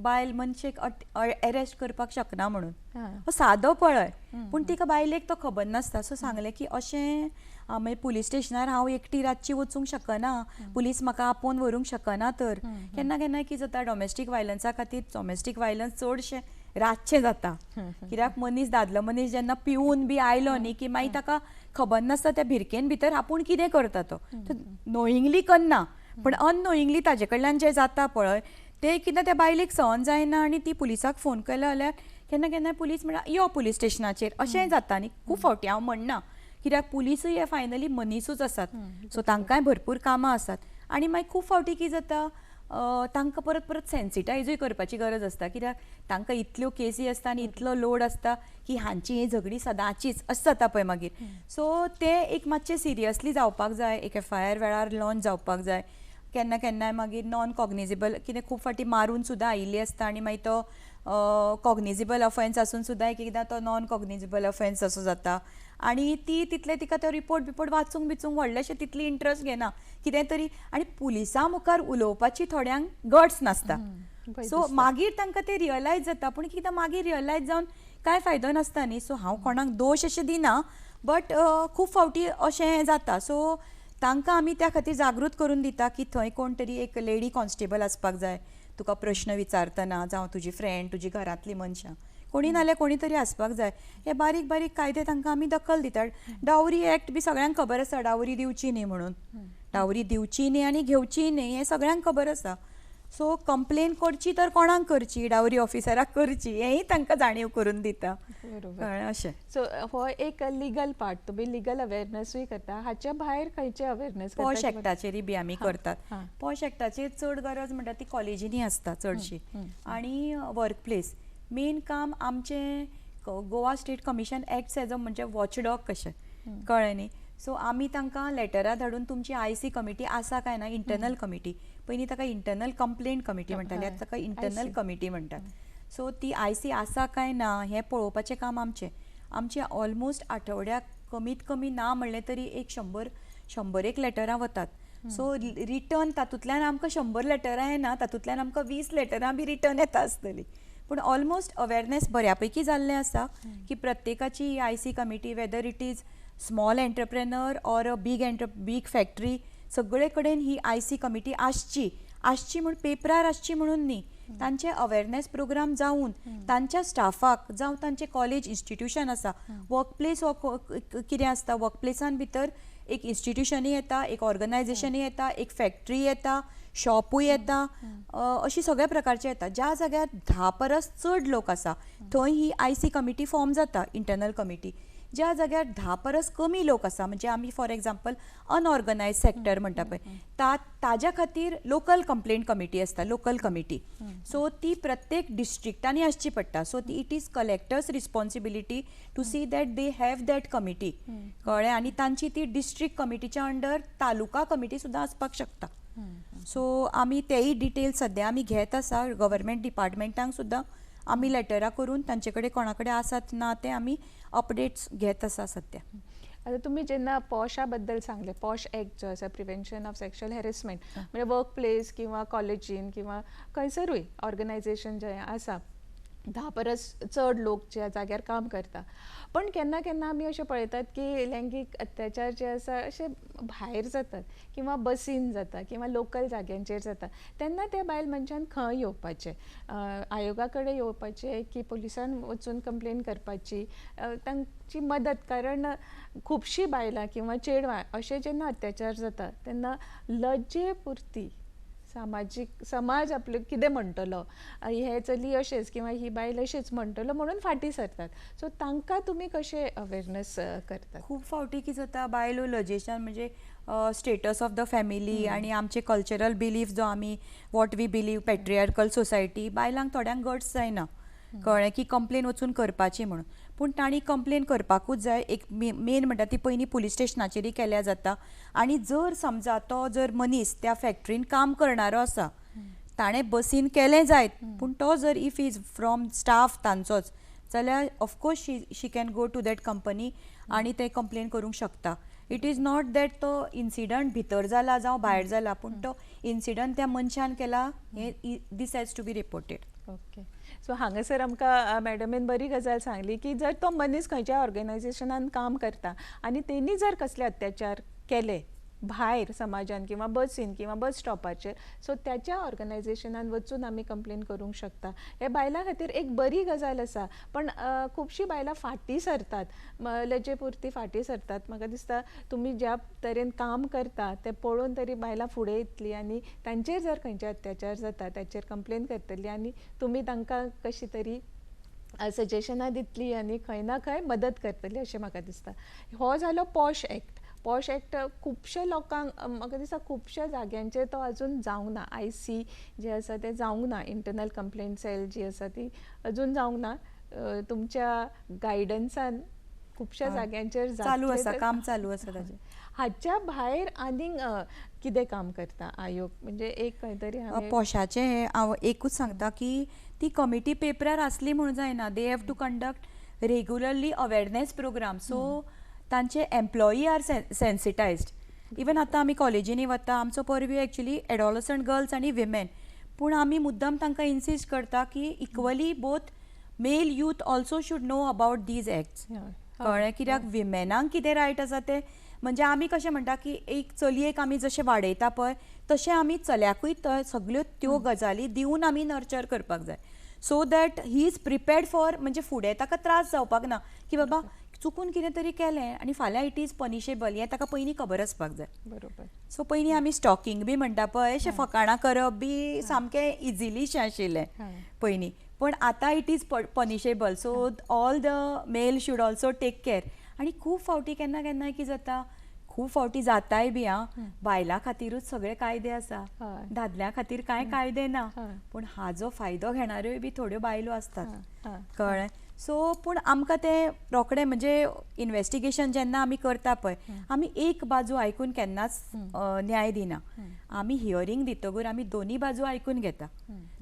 बायल मनशेक अरेस्ट करपाक शकना म्हणून. हो सादो पळय, पूण तिका बायलेक तो खबर नासता. सो सांगलें की अशें मागीर पुलीस स्टेशनार हांव एकटी रातची वचूंक शकना, पुलीस म्हाका आपोवन व्हरूंक शकना. तर केन्ना केन्ना कितें जाता, डॉमेस्टीक वायलंसा खातीर डॉमेस्टीक वायलंस चडशें रातचें जाता. कित्याक दादलो मनीस जेन्ना पिवून बी आयलो न्ही की मागीर ताका खबर नासता त्या भिरकेन भितर आपूण कितें करता तो नोईंगली करना, पण अननोईंगली ताजे कडल्यान जें जाता पळय ते कितें त्या बायलेक सहन जायना आनी ती पुलिसाक फोन केलो जाल्यार केन्ना केन्ना पुलीस म्हणटा यो पुलीस स्टेशनाचेर, अशेंय जाता न्ही. खूब फावटी हांव म्हणना, कित्याक पुलीसूय हे फायनली मनीसूच आसात, सो तांकांय भरपूर कामां आसात. आनी मागीर खूब फावटी कितें जाता, तांकां परत परत सेन्सिटायजूय करपाची गरज आसता, कित्याक तांकां इतल्यो केसी आसता आनी इतलो लोड आसता की हांची ही झगडी सदांचीच अशें जाता पळय मागीर. सो ते एक मातशें सिरियसली जावपाक जाय, एक FIR वेळार लॉन्च जावपाक जाय. केन्ना केन्नाय मागीर नॉन कॉग्निजेबल, कितें खूब फावटी मारून सुद्दां आयिल्ली आसता आनी मागीर तो कॉग्निजेबल ऑफेन्स आसून सुद्दां एक एकदां तो नॉन कॉग्निजेबल ऑफेन्स असो जाता. आनी ती तितले तिका तो रिपोर्ट वाचूंक बिचूंक व्हडलेशें तितली इंट्रस्ट घेना कितें तरी, आनी पुलिसां मुखार उलोवपाची थोड्यांक गट्स नासता. सो मागीर तांकां ते रियलायज जाता, पूण कितें मागीर रियलायज जावन कांय फायदो नासता न्ही. सो हांव कोणाक दोश अशें दिना, बट खूब फावटी अशें जाता. सो तांकां आमी त्या खातीर जागृत करून दिता की थंय कोण तरी एक लेडी कॉन्स्टेबल आसपाक जाय, तुका प्रश्न विचारतना, जावं तुजी फ्रेंड, तुजी घरांतली मनशां, कोणी नाल्यार कोणी तरी आसपाक जाय. हे बारीक बारीक कायदे तांकां आमी दखल दितात. डावरी एक्ट बी सगळ्यांक खबर आसा, डावरी दिवची न्ही म्हणून. डावरी दिवची न्ही आनी घेवची न्ही हें सगळ्यांक खबर आसा. सो कंप्लेन करची तर कोणाक करची, डावरी ऑफिसराक करची, हेंय तांकां जाणीव करून दिता. अशें. सो हो एक लिगल पार्ट, तुमी लिगल अवेअरनेसूय करता. हाच्या भायर खंयचे अवेअरनेस करता? पॉश एक्टाचेरय बी आमी करतात. पॉश एक्टाचेर चड गरज म्हणटा ती कॉलेजींनी आसता चडशी, आनी वर्क प्लेस. मेन काम आमचें Goa state commission acts as a म्हणजे वॉचडॉग कशें, कळ्ळें न्ही. सो आमी तांकां लेटरां धाडून तुमची IC कमिटी आसा काय ना, इंटरनल कमिटी, पयलीं ताका इंटरनल कंप्लेंट कमिटी म्हणटाली, आतां ताका इंटरनल कमिटी म्हणटात. सो ती IC आसा काय ना हें पळोवपाचें काम आमचें ऑलमोस्ट आठवड्याक कमीत कमी ना म्हणलें तरी एक 100 लेटरां वतात. सो रिटर्न तातूंतल्यान आमकां 100 लेटरां येना, तातूंतल्यान आमकां 20 लेटरां बी रिटर्न येता आसतलीं. पूण ऑलमोस्ट अवेअरनेस बऱ्या पैकी जाल्लें आसा की प्रत्येकाची IC committee, whether it is small entrepreneur or a big factory, सगळे कडेन ही IC कमिटी आसची म्हूण पेपरार आसची म्हणून न्ही. तांचे अवेअरनेस प्रोग्राम जावन तांच्या स्टाफाक, जावं तांचे कॉलेज इन्स्टिट्यूशन आसा, वर्क प्लेस कितें आसता, वर्क प्लेसान भितर एक इन्स्टिट्यूशनूय येता, एक ऑर्गनायझेशनूय येता, एक फॅक्टरी येता, शॉपूय येता, अशी सगळ्या प्रकारचे येता. ज्या जाग्यार 10 परस चड लोक आसा थंय ही IC कमिटी फॉर्म जाता, इंटरनल कमिटी. ज्या जाग्यार 10 परस कमी लोक आसा, म्हणजे आमी फॉर एग्जाम्पल अनऑर्गनायज सेक्टर म्हणटा पळय, ताज्या खातीर लोकल कंप्लेंट कमिटी आसता, लोकल कमिटी. सो ती प्रत्येक डिस्ट्रिक्टांनी आसची पडटा. So it is collector's responsibility to see that they have that committee, कळ्ळें. आनी तांची ती डिस्ट्रिक्ट कमिटीच्या अंडर तालुका कमिटी सुद्दां आसपाक शकता. सो आमी तेय डिटेल्स सद्या आमी घेत आसा. गव्हर्मेंट डिपार्टमेंटांक सुद्दां आमी लेटरां करून तांचे कडेन कोणा कडेन आसात ना ते आमी अपडेट्स घेत आसा सद्या. आता तुम्ही जेन्ना पॉशा बद्दल सांगले, पॉश एक्ट जो आसा, प्रिव्हेन्शन ऑफ सेक्शुअल हॅरेसमेंट, म्हणजे वर्क प्लेस किंवा कॉलेजीन किंवा खंयसरूय ऑर्गनायझेशन जें आसा, 10 परस चड लोक ज्या जाग्यार काम करता. पण केन्ना केन्ना आमी अशें पळयतात की लैंगीक अत्याचार जे आसा अशे भायर जातात किंवा बसीन जाता किंवा लोकल जाग्यांचेर जाता, तेन्ना त्या बायल मनशान खंय येवपाचें, आयोगा कडेन येवपाचें की पुलिसान वचून कंप्लेन करपाची, तांची मदत. कारण खुबशीं बायलां किंवा चेडवां अशे जेन्ना अत्याचार जाता तेन्ना लजे पुरती समाज आपले कितें म्हणटलो, हे चली अशेंच किंवा ही बायल अशीच म्हणटलो म्हणून फाटीं सरतात. सो तांकां तुमी कशें अवेअरनेस करतात? खूब फावटी कितें जाता, बायलो लजेशान म्हणजे स्टेटस ऑफ द फॅमिली आनी आमचे कल्चरल बिलीफ जो आमी वॉट वी बिलीव पॅट्रियार्कल सोसायटी बायलांक थोड्यांक गट्स जायना कळ्ळें की कंप्लेन वचून करपाची म्हणून पूण तांणी कंप्लेन करपाकूच जाय एक मेन म्हणटा ती पयलीं पुलीस स्टेशनाचेरय केल्या जाता आनी जर समजा तो जर मनीस त्या फॅक्ट्रीन काम करणारो आसा ताणें बसीन केलें जायत पूण तो जर इफ इज फ्रॉम स्टाफ तांचोच जाल्यार of course she can go to that company आनी ते कंप्लेन करूंक शकता इट इज नॉट दॅट तो इन्सिडंट भितर जाला जावं भायर जाला पूण तो इन्सिडंट त्या मनशान केला हे this has to be reported okay so हांगासर आमकां मॅडमीन बरी गजाल सांगली की जर तो मनीस खंयच्या ऑर्गनायझेशनान काम करता आनी तेणी जर कसले अत्याचार केले भायर समाजान किंवा बसीन किंवा बस स्टॉपाचेर सो त्याच्या ऑर्गनायझेशनान वचून आमी कंप्लेन करूंक शकता हे बायलां खातीर एक बरी गजाल आसा पण खुबशीं बायलां फाटीं सरतात लजेपुरती फाटीं सरतात म्हाका दिसता तुमी ज्या तरेन काम करता तें पळोवन तरी बायलां फुडें येतलीं आनी तांचेर जर खंयचे अत्याचार जाता ताचेर कंप्लेन करतलीं आनी तुमी तांकां कशी तरी सजेशनां दितलीं आनी खंय ना खंय मदत करतलीं अशें म्हाका दिसता हो जालो पॉश एक्ट खुबशे लोकांक म्हाका दिसता खुबशा जाग्यांचेर तो अजून जावंक ना IC जे आसा ते जावंक ना इंटरनल कंप्लेंट सेल जी आसा ती अजून जावंक ना तुमच्या गायडन्सान खुबशा जाग्यांचेर चालू आसा काम चालू आसा ताजें हाच्या भायर आनीक कितें काम करता आयोग म्हणजे एक खंय तरी पॉशाचें हांव एकूच सांगता की ती कमिटी पेपरार आसली म्हणून जायना they have to conduct regularly awareness program so तांचे एम्प्लॉई आर सेन्सिटायज्ड इवन आतां आमी कॉलेजींनी वता आमचो परव्यू एक्चुली एडॉलसंट गर्ल्स आनी विमेन पूण आमी मुद्दम तांकां इन्सिस्ट करता की equally both male youth also should know about these acts कळ्ळें कित्याक विमेनांक कितें रायट आसा ते म्हणजे आमी कशें म्हणटा की एक चलयेक आमी जशें वाडयता पळय तशें आमी चल्याकूय सगळ्यो त्यो गजाली दिवन आमी नर्चर करपाक जाय so that he is prepared for म्हणजे फुडें ताका त्रास जावपाक ना की बाबा चुकून कितें तरी केलें आनी फाल्यां इट इज पनिशेबल हें ताका पयलीं खबर आसपाक जाय बरोबर सो पयलीं आमी स्टॉकींग बी म्हणटा पळय अशें फकाणां करप बी सामकें इजिलीशें आशिल्लें पयलीं पण आतां it is punishable so all the male should also take care आनी खूब फावटी केन्ना केन्ना कितें जाता खूब फावटी जाताय बी बायलां खातीरूच सगळे कायदे आसा दादल्यां खातीर कांय कायदे ना पूण हाजो फायदो घेणाऱ्योय बी थोड्यो बायलो असतात कळ्ळें सो पूण आमकां तें रोखडें म्हणजे इन्वेस्टिगेशन जेन्ना आमी करता पळय आमी एक बाजू आयकून केन्नाच न्याय दिना आमी हियरींग दितकूर आमी दोनी बाजू आयकून घेता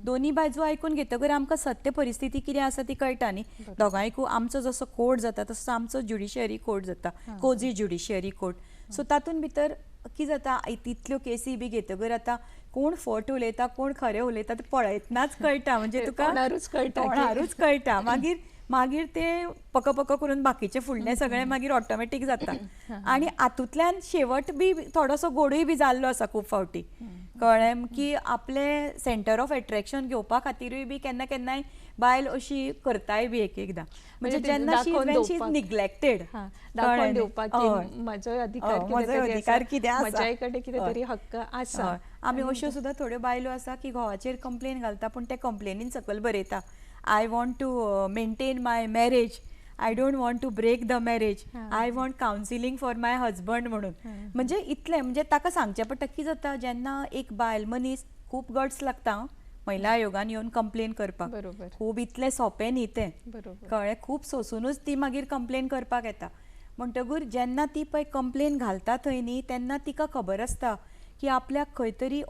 दोनी बाजू आयकून घेतकूर आमकां सत्य परिस्थिती कितें आसा ती कळटा न्ही दोगांयकूय आमचो जसो कोर्ट जाता तसो आमचो ज्युडिशियरी कोर्ट जाता कोजी ज्युडिशियरी कोर्ट सो तातूंत भितर कितें जाता तितल्यो केसी बी घेतकूर आतां कोण फट उलयता कोण खरें उलयता तें पळयतनाच कळटा म्हणजे तुका तोंडारूच कळटा मागीर ते पक करून बाकीचे फुडलें सगळें मागीर ऑटोमॅटीक जाता आनी हातूंतल्यान शेवट बी थोडोसो गोडूय बी जाल्लो आसा खूब फावटी कळ्ळें की आपले सेंटर ऑफ एट्रॅक्शन घेवपा खातीरूय बी केन्ना केन्नाय बायल अशी करताय बी एक एकदां म्हणजे जेन्ना शी इज निग्लेक्टेड दाखोवन दिवपाक म्हजो अधिकार कितें आसा म्हज्याय कडेन कितें तरी हक्क आसा आमी अश्यो सुद्दां थोड्यो बायलो आसा की घोवाचेर कंप्लेन घालता पूण ते कंप्लेनीन सकयल बरयता I want to maintain my marriage. I don't want to break the marriage. I want counseling for my husband म्हणून म्हणजे इतलें म्हणजे ताका सांगचें पडटा कितें जाता जेन्ना एक बायल मनीस खूब गट्स लागता महिला आयोगान येवन कंप्लेन करपाक बरोबर खूब इतलें सोंपें न्ही तें बरोबर कळ्ळें खूब सोंसूनच ती मागीर कंप्लेन करपाक येता म्हणटकूर जेन्ना ती पळय कंप्लेन घालता थंय न्ही तेन्ना तिका खबर आसता की आपल्याक खंय तरी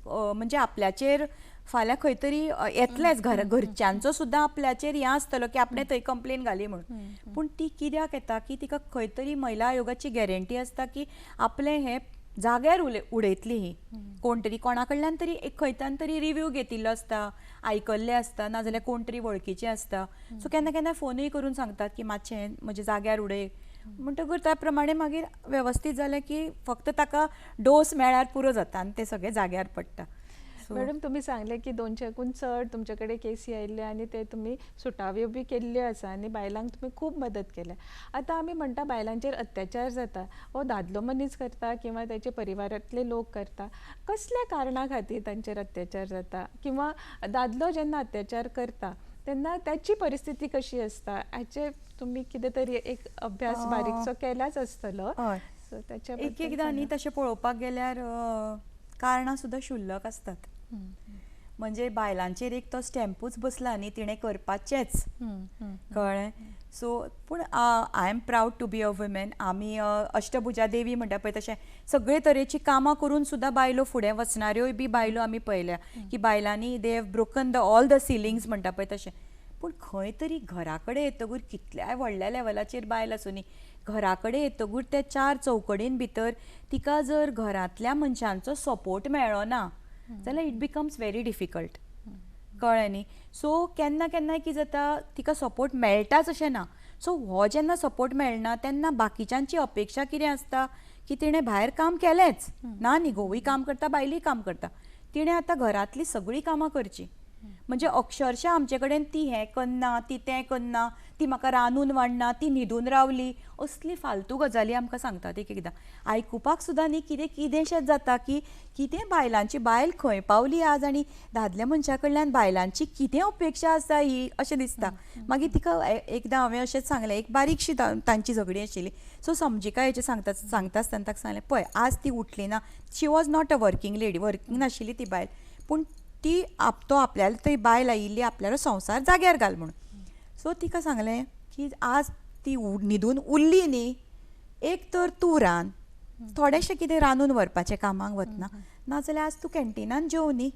म्हणजे आपल्याचेर फाल्यां खंय तरी येतलेंच घरच्यांचो सुद्दां आपल्याचेर हें आसतलो की आपणें थंय कंप्लेन घाली म्हणून पूण ती कित्याक येता की तिका खंय तरी महिला आयोगाची गॅरंटी आसता की आपलें हें जाग्यार उडयतली ही कोण तरी कोणा कडल्यान तरी एक खंयच्यान तरी रिव्यू घेतिल्लो आसता आयकल्लें आसता नाजाल्यार कोण तरी वळखीचें आसता सो केन्ना केन्ना फोनूय करून सांगतात की मातशें म्हजें जाग्यार उडय म्हणटकूर त्या प्रमाणे मागीर वेवस्थीत जालें की फक्त ताका डोस मेळ्यार पुरो जाता आनी ते सगळे जाग्यार पडटा मॅडम तुम्ही सांगले की 200 चड तुमचे कडेन केसी आयिल्ले आनी ते तुमी सुटाव्यो बी केल्ल्यो आसा आनी बायलांक तुमी खूब मदत केल्या आतां आमी म्हणटा बायलांचेर अत्याचार जाता हो दादलो मनीस करता किंवा त्याचे परिवारांतले लोक करता कसल्या कारणां खातीर तांचेर अत्याचार जाता किंवा दादलो जेन्ना अत्याचार करता तेन्ना त्याची परिस्थिती कशी आसता हाचे तुम्ही कितें तरी एक अभ्यास बारीकसो केलाच आसतलो सो त्याच्या एक एकदां न्ही तशें पळोवपाक गेल्यार कारणां सुद्दां शुल्लक आसतात. म्हणजे बायलांचेर एक तो स्टॅम्पूच बसला न्ही तिणें करपाचेंच, कळ्ळें. सो पूण I am proud to be a woman. आमी अष्टभुजा देवी म्हणटा पळय तशें सगळे तरेची कामां करून सुद्दां बायलो फुडें वचणाऱ्योय बी बायलो आमी पळयल्या की बायलांनी they have broken all the ceilings म्हणटा पळय तशें. पूण खंय तरी घरा कडेन येतगूर कितल्याय व्हडल्या लेवलाचेर बायल आसूं न्ही, घरा कडेन येतगूर त्या 4 चौकडेन भितर तिका जर घरांतल्या मनशांचो सपोर्ट मेळ्ळो ना जाल्यार इट बिकम्स व्हेरी डिफिकल्ट, कळ्ळें न्ही. सो केन्ना केन्नाय कितें जाता तिका सपोर्ट मेळटाच अशें ना. सो हो जेन्ना सपोर्ट मेळना तेन्ना बाकीच्यांची अपेक्षा कितें आसता की तिणें भायर काम केलेंच ना न्ही, घोवूय काम करता बायलीय काम करता, तिणें आतां घरांतली सगळीं कामां करचीं. म्हणजे अक्षरशा आमचे कडेन ती हें करना ती तें करना, ती म्हाका रांदून वाडना, ती न्हिदून रावली, असली फालतू गजाली आमकां सांगतात एक एकदां. आयकुपाक सुद्दां न्ही कितेंशें जाता की कितें बायलांची बायल खंय पावली आज आनी दादल्या मनशा कडल्यान बायलांची कितें अपेक्षा आसा ही अशें दिसता. मागीर तिका एकदां हांवें अशेंच सांगलें, एक बारीकशी तांची झगडी आशिल्ली. सो समजिकायेचें सांगता आसतना ताका सांगलें पळय आज ती उठली ना, she was not a working lady, working नाशिल्ली ती बायल, पूण ती तो आपल्याला थंय बायल आयिल्ली आपल्यालो संवसार जाग्यार घाल म्हणून. सो तिका सांगलें की आज ती न्हिदून उरली न्ही, एक तर तूं रांद, थोडेंशें कितें रांदून व्हरपाचें कामाक वतना, नाजाल्यार आज तूं कॅन्टिनान जेव न्ही.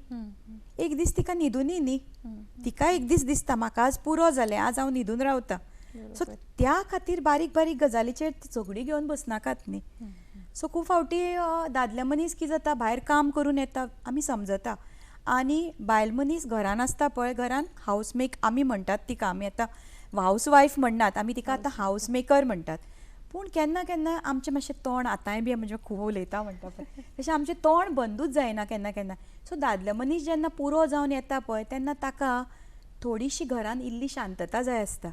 एक दीस तिका न्हिदुनी न्ही, तिका एक दीस दिसता म्हाका आज पुरो जालें, आज हांव न्हिदून रावतां. सो त्या खातीर बारीक बारीक गजालीचेर झगडी घेवन बसनाकात न्ही. सो खूब फावटी दादले मनीस कितें जाता भायर काम करून येता आमी समजता, आनी बायल मनीस घरान आसता पळय, घरान हावस मेक आमी म्हणटात तिका, आमी आतां हावस वायफ म्हणनात, आमी तिका आतां हावस मेकर म्हणटात. पूण केन्ना केन्ना आमचें मातशें तोंड आतांय बी म्हणजे खूब उलयता म्हणटा पळय तशें आमचें तोंड बंदूच जायना केन्ना केन्ना. सो दादले मनीस जेन्ना पुरो जावन येता पळय तेन्ना ताका थोडीशी घरान इल्ली शांतता जाय आसता,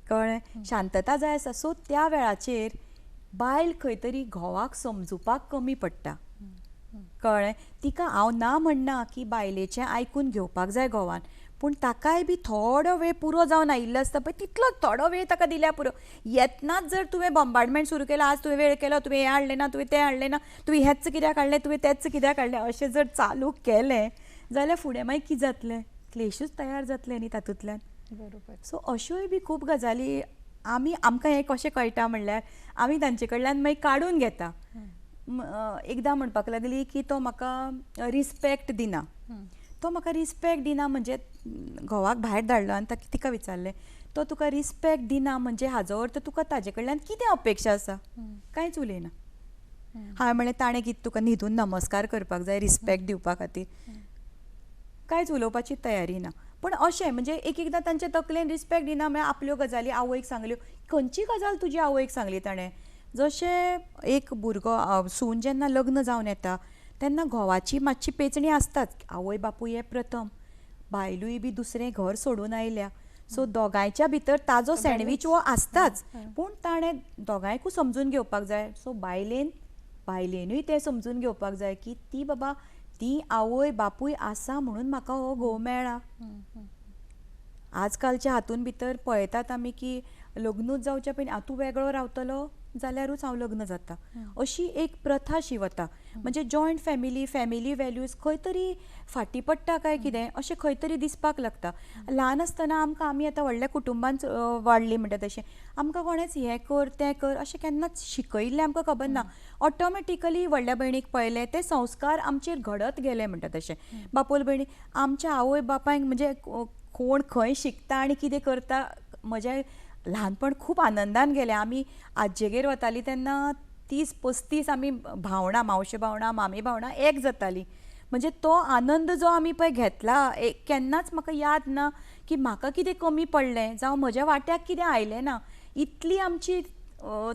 कळ्ळें. शांतता जाय आसता. सो त्या वेळाचेर बायल खंय तरी घोवाक समजुपाक कमी पडटा, कळ्ळें. तिका हांव ना म्हणना की बायलेचें आयकून घेवपाक जाय घोवान, पूण ताकाय बी थोडो वेळ पुरो जावन आयिल्लो आसता पळय तितलो थोडो वेळ ताका दिल्या पुरो. येतनाच जर तुवें बॉम्बार्डमेंट सुरू केलो, आज तुवें वेळ केलो, तुवें हें हाडलें ना, तुवें तें हाडलें ना, तुवें हेंच कित्याक हाडलें, तुवें तेंच कित्याक हाडलें, अशें जर चालू केलें जाल्यार फुडें मागीर कितें जातलें, क्लेशूच तयार जातले न्ही तातूंतल्यान. बरोबर. सो अश्योय बी खूब गजाली आमकां हें कशें कळटा म्हणल्यार आमी तांचे कडल्यान मागीर काडून घेता. एकदां म्हणपाक लागली की तो म्हाका रिस्पेक्ट दिना, तो म्हाका रिस्पेक्ट दिना म्हणजे घोवाक भायर धाडलो आनी तिका विचारलें तो तुका रिस्पेक्ट दिना म्हणजे हाजो अर्थ तुका ताजे कडल्यान कितें अपेक्षा आसा, कांयच उलयना. हांवें म्हणलें ताणें कितें तुका न्हिदून नमस्कार करपाक जाय रिस्पेक्ट दिवपा खातीर, कांयच उलोवपाची तयारी ना. पूण अशें म्हणजे एक एकदां तांचे तकलेन रिस्पेक्ट दिना म्हळ्यार आपल्यो गजाली आवयक सांगल्यो. खंयची गजाल तुजी आवयक सांगली ताणें, जशें एक भुरगो सून जेन्ना लग्न जावन येता तेन्ना घोवाची मातशी पेचणी आसताच, आवय बापूय हे प्रथम, बायलूय बी दुसरें घर सोडून आयल्या, सो दोगांयच्या भितर ताजो सँडवीच वो आसताच, पूण ताणें दोगांयकूय समजून घेवपाक जाय. सो बायलेनूय तें समजून घेवपाक जाय की ती बाबा ती आवय बापूय आसा म्हणून म्हाका हो घोव मेळ्ळा. आजकालच्या हातून भितर पळयतात आमी की लग्नूच जावच्या पयलीं तूं वेगळो रावतलो जाल्यारूच हांव लग्न जाता, अशी एक प्रथा शिवता. म्हणजे जॉयंट फॅमिली वॅल्यूज खंय तरी फाटी पडटा काय कितें अशें खंय तरी दिसपाक लागता. ल्हान आसतना आमी आतां व्हडल्या कुटुंबांत वाडलीं म्हणटा तशें आमकां कोणेंच हें कर तें कर अशें केन्नाच शिकयिल्लें आमकां खबर ना. ऑटोमॅटिकली व्हडल्या भयणीक पळयलें ते संस्कार आमचेर घडत गेले म्हणटा तशें. बापोल भयणी आमच्या आवय बापायक म्हणजे कोण खंय शिकता आनी कितें करता म्हजें ल्हानपण खूब आनंदान गेलें. आमी आज्जेगेर वतालीं तेन्ना 30-35 आमी भावणां, मावशे भावणां, मामी भावणां एक जातालीं. म्हणजे तो आनंद जो आमी पळय घेतला केन्नाच म्हाका याद ना की म्हाका कितें कमी पडलें जावं म्हज्या वाट्याक कितें आयलें ना. इतली आमची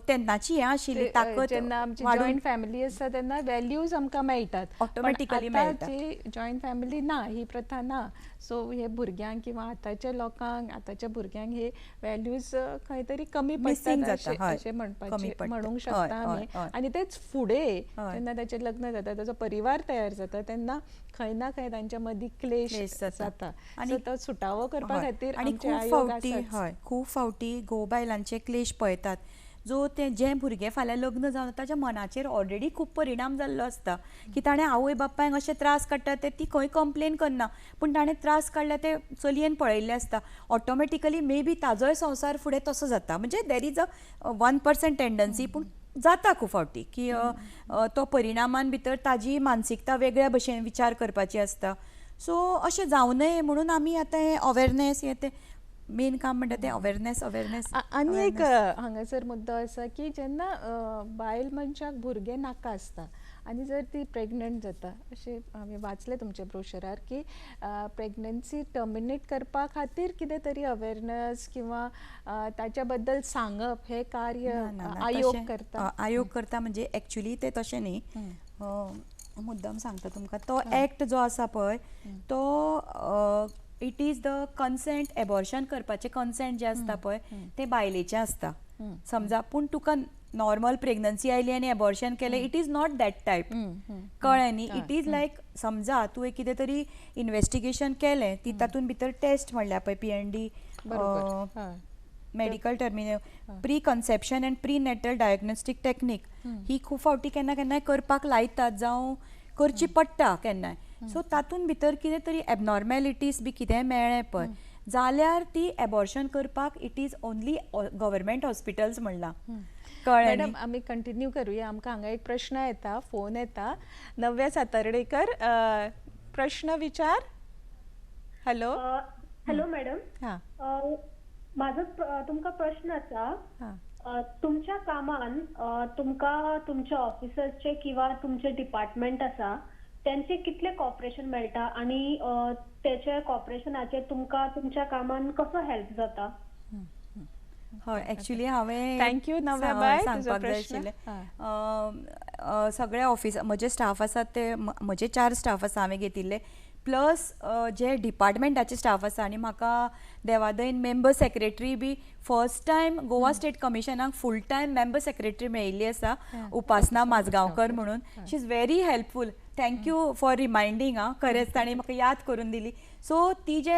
तेन्नाची हें आशिल्ली ताकद. जेन्ना आमची जॉयंट फॅमिली आसता तेन्ना वॅल्यूज आमकां मेळटात, ऑटोमॅटिकली मेळटा. जॉयंट फॅमिली ना, ही प्रथा ना. सो हे भुरग्यांक किंवा आतांच्या लोकांक आतांच्या भुरग्यांक हे वॅल्यूज खंय तरी कमी पडटात अशें म्हणूंक शकता आमी. आनी तेच फुडें जेन्ना ताचें लग्न जाता ताचो परिवार तयार जाता तेन्ना खंय ना खंय तांच्या मदीं क्लेश जाता आनी तो सुटावो करपा खातीर खूब फावटी घोव बायलांचे क्लेश पळयतात. जो ते जे भुरगे फाल्यां लग्न जावन ताच्या मनाचेर ऑलरेडी खूब परिणाम जाल्लो आसता की ताणें आवय बापायक अशे त्रास काडटा ते ती खंय कंप्लेन करना पूण ताणें त्रास काडला ते चलयेन पळयल्ले आसता ऑटोमॅटिकली मे बी ताजोय संवसार फुडें तसो जाता म्हणजे देर इज अ 1% टेंडन्सी पूण जाता खूब फावटी की तो परिणामान भितर ताजी मानसिकता वेगळ्या भशेन विचार करपाची आसता सो अशें जावं नये म्हणून आमी आतां हें अवेरनेस हें तें मेन काम म्हणटा तें अवेरनेस आनी एक हांगासर मुद्दो आसा की जेन्ना बायल मनशाक भुरगें नाका आसता आनी जर ती प्रेग्नंट जाता अशें हांवें वाचलें तुमच्या ब्रोशरार की प्रेग्नन्सी टर्मिनेट करपा खातीर कितें तरी अवेरनेस किंवा ताच्या बद्दल सांगप हें कार्य आयोग करता आयोग करता म्हणजे एक्चुली ते तशें न्ही मुद्दम सांगता तुमकां तो एक्ट जो आसा पळय तो it is the consent abortion करपाचें कन्सेंट जें आसता पळय तें बायलेचें आसता समजा पूण तुका नॉर्मल प्रेग्नन्सी आयली आनी एबॉर्शन केलें it is not that type कळ्ळें न्ही इट इज लायक समजा तुवें कितें तरी इन्वेस्टिगेशन केलें ती तातूंत भितर टेस्ट म्हणल्या पळय PND मेडिकल टर्मिने pre conception and pre natal diagnostic technique ही खूब फावटी केन्ना केन्नाय करपाक लायतात जावं करची पडटा केन्नाय सो तातूंत भितर कितें तरी एबनॉर्मेलिटीज बी कितेंय मेळ्ळें पळय जाल्यार ती एबॉर्शन करपाक it is only government hospitals म्हणलां कळ्ळें मॅडम आमी कंटिन्यू करूया आमकां हांगा एक प्रश्न येता फोन येता नव्या सातार्डेकर प्रश्न विचार हॅलो हॅलो मॅडम हां माझो तुमकां प्रश्न आसा तुमच्या कामान तुमकां तुमच्या ऑफिसर्सचे किंवा तुमचे डिपार्टमेंट आसा त्यांचे कितले कॉपरेशन मेळटा आनी त्याच्या कॉपरेशनाचेर तुमकां तुमच्या कामान कसो हेल्प जाता हय एक्चुली हांवें थँक्यू नव्या बाय सांगपाक जाय आशिल्लें सगळे ऑफिस म्हजे स्टाफ आसात ते म्हजे 4 स्टाफ आसा हांवें घेतिल्ले प्लस जे डिपार्टमेंटाचे स्टाफ आसा आनी म्हाका देवादयन मेंबर सेक्रेटरी बी फर्स्ट टायम गोवा स्टेट कमिशनाक फूल टायम मेंबर सेक्रेटरी मेळिल्ली आसा उपासना माजगांवकर म्हणून she is very helpful thank you for reminding खरेंच ताणी म्हाका याद करून दिली सो ती जे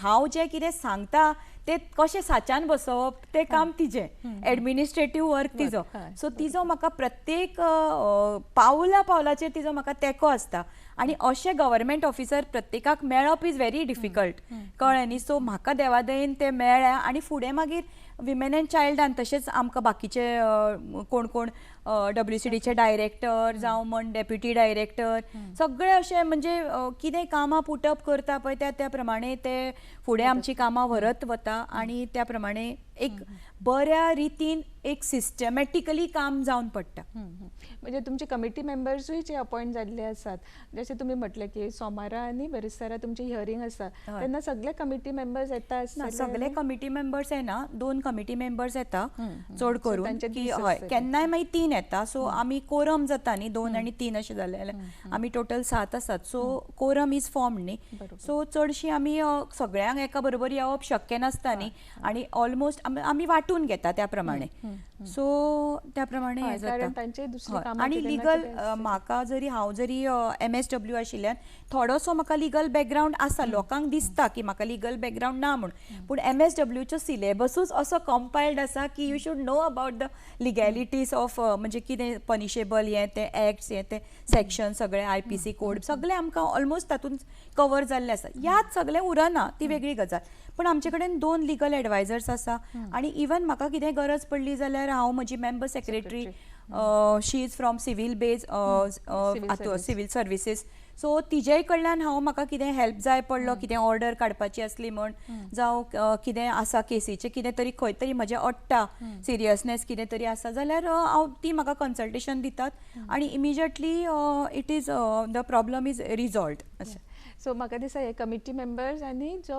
हांव जें कितें सांगता ते कशें साच्यान बसोवप तें काम तिजें एडमिनिस्ट्रेटीव वर्क तिजो सो तिजो म्हाका प्रत्येक पावला पावलाचेर तिजो म्हाका तेंको आसता आनी अशें गव्हर्मेंट ऑफिसर प्रत्येकाक मेळप इज व्हेरी डिफिकल्ट कळ्ळें न्ही सो म्हाका देवादयेन तें मेळ्ळें आनी फुडें मागीर विमेन एंड चायल्डान तशेंच आमकां बाकीचे कोण कोण WCDचे डायरेक्टर जावं म्हण डेप्युटी डायरेक्टर सगळे अशे म्हणजे कितें कामां पुटअप करता पळय त्या प्रमाणे ते फुडें आमची कामां व्हरत वता आनी त्या प्रमाणे एक बऱ्या रितीन एक सिस्टमॅटिकली काम जावन पडटा म्हणजे तुमचे कमिटी मेंबर्सूय जे अपॉइंट जाल्ले आसात जशें तुमी म्हटलें की सोमारा आनी बेरेस्तारा तुमची हियरिंग आसा तेन्ना सगळे कमिटी मेंबर्स येता सगळे कमिटी मेंबर्स येना 2 कमिटी मेंबर्स येता चड करून की हय केन्नाय मागीर 3 येता सो आमी कोरम जाता न्ही 2 आनी 3 अशें जालें आमी टोटल 7 आसात सो कोरम इज फॉर्म न्ही सो चडशी आमी सगळ्यांक एका बरोबर येवप शक्य नासता न्ही आनी ऑलमोस्ट आमी वांटून घेता त्या प्रमाणे सो त्या प्रमाणे हें जाता आनी लिगल म्हाका जरी हांव जरी MSW आशिल्ल्यान थोडोसो म्हाका लिगल बॅकग्रावंड आसा लोकांक दिसता की म्हाका लिगल बॅकग्रावंड ना म्हूण पूण MSWचो सिलेबसूच असो कंपायल्ड आसा की you should know about the legalities of म्हणजे कितें पनिशेबल हें तें एक्ट्स हें तें सेक्शन सगळे IPC कोड सगळे आमकां ऑलमोस्ट तातूंत कवर जाल्ले आसा याद सगळें उरना ती वेगळी गजाल पण आमचे कडेन 2 लिगल एडवायजर्स आसा आनी इवन म्हाका कितें गरज पडली जाल्यार हांव म्हजी member secretary she is from civil बेज सिवील सर्विसीस सो तिजेय कडल्यान हांव म्हाका कितें हेल्प जाय पडलो कितें ऑर्डर काडपाची आसली म्हण जावं कितें आसा केसीचें कितें तरी खंय तरी म्हजें अडटा सिरियसनेस कितें तरी आसा जाल्यार हांव ती म्हाका कन्सल्टेशन दितात आनी immediately it is the problem is resolved अशें सो म्हाका दिसता हे कमिटी मेंबर्स आनी जो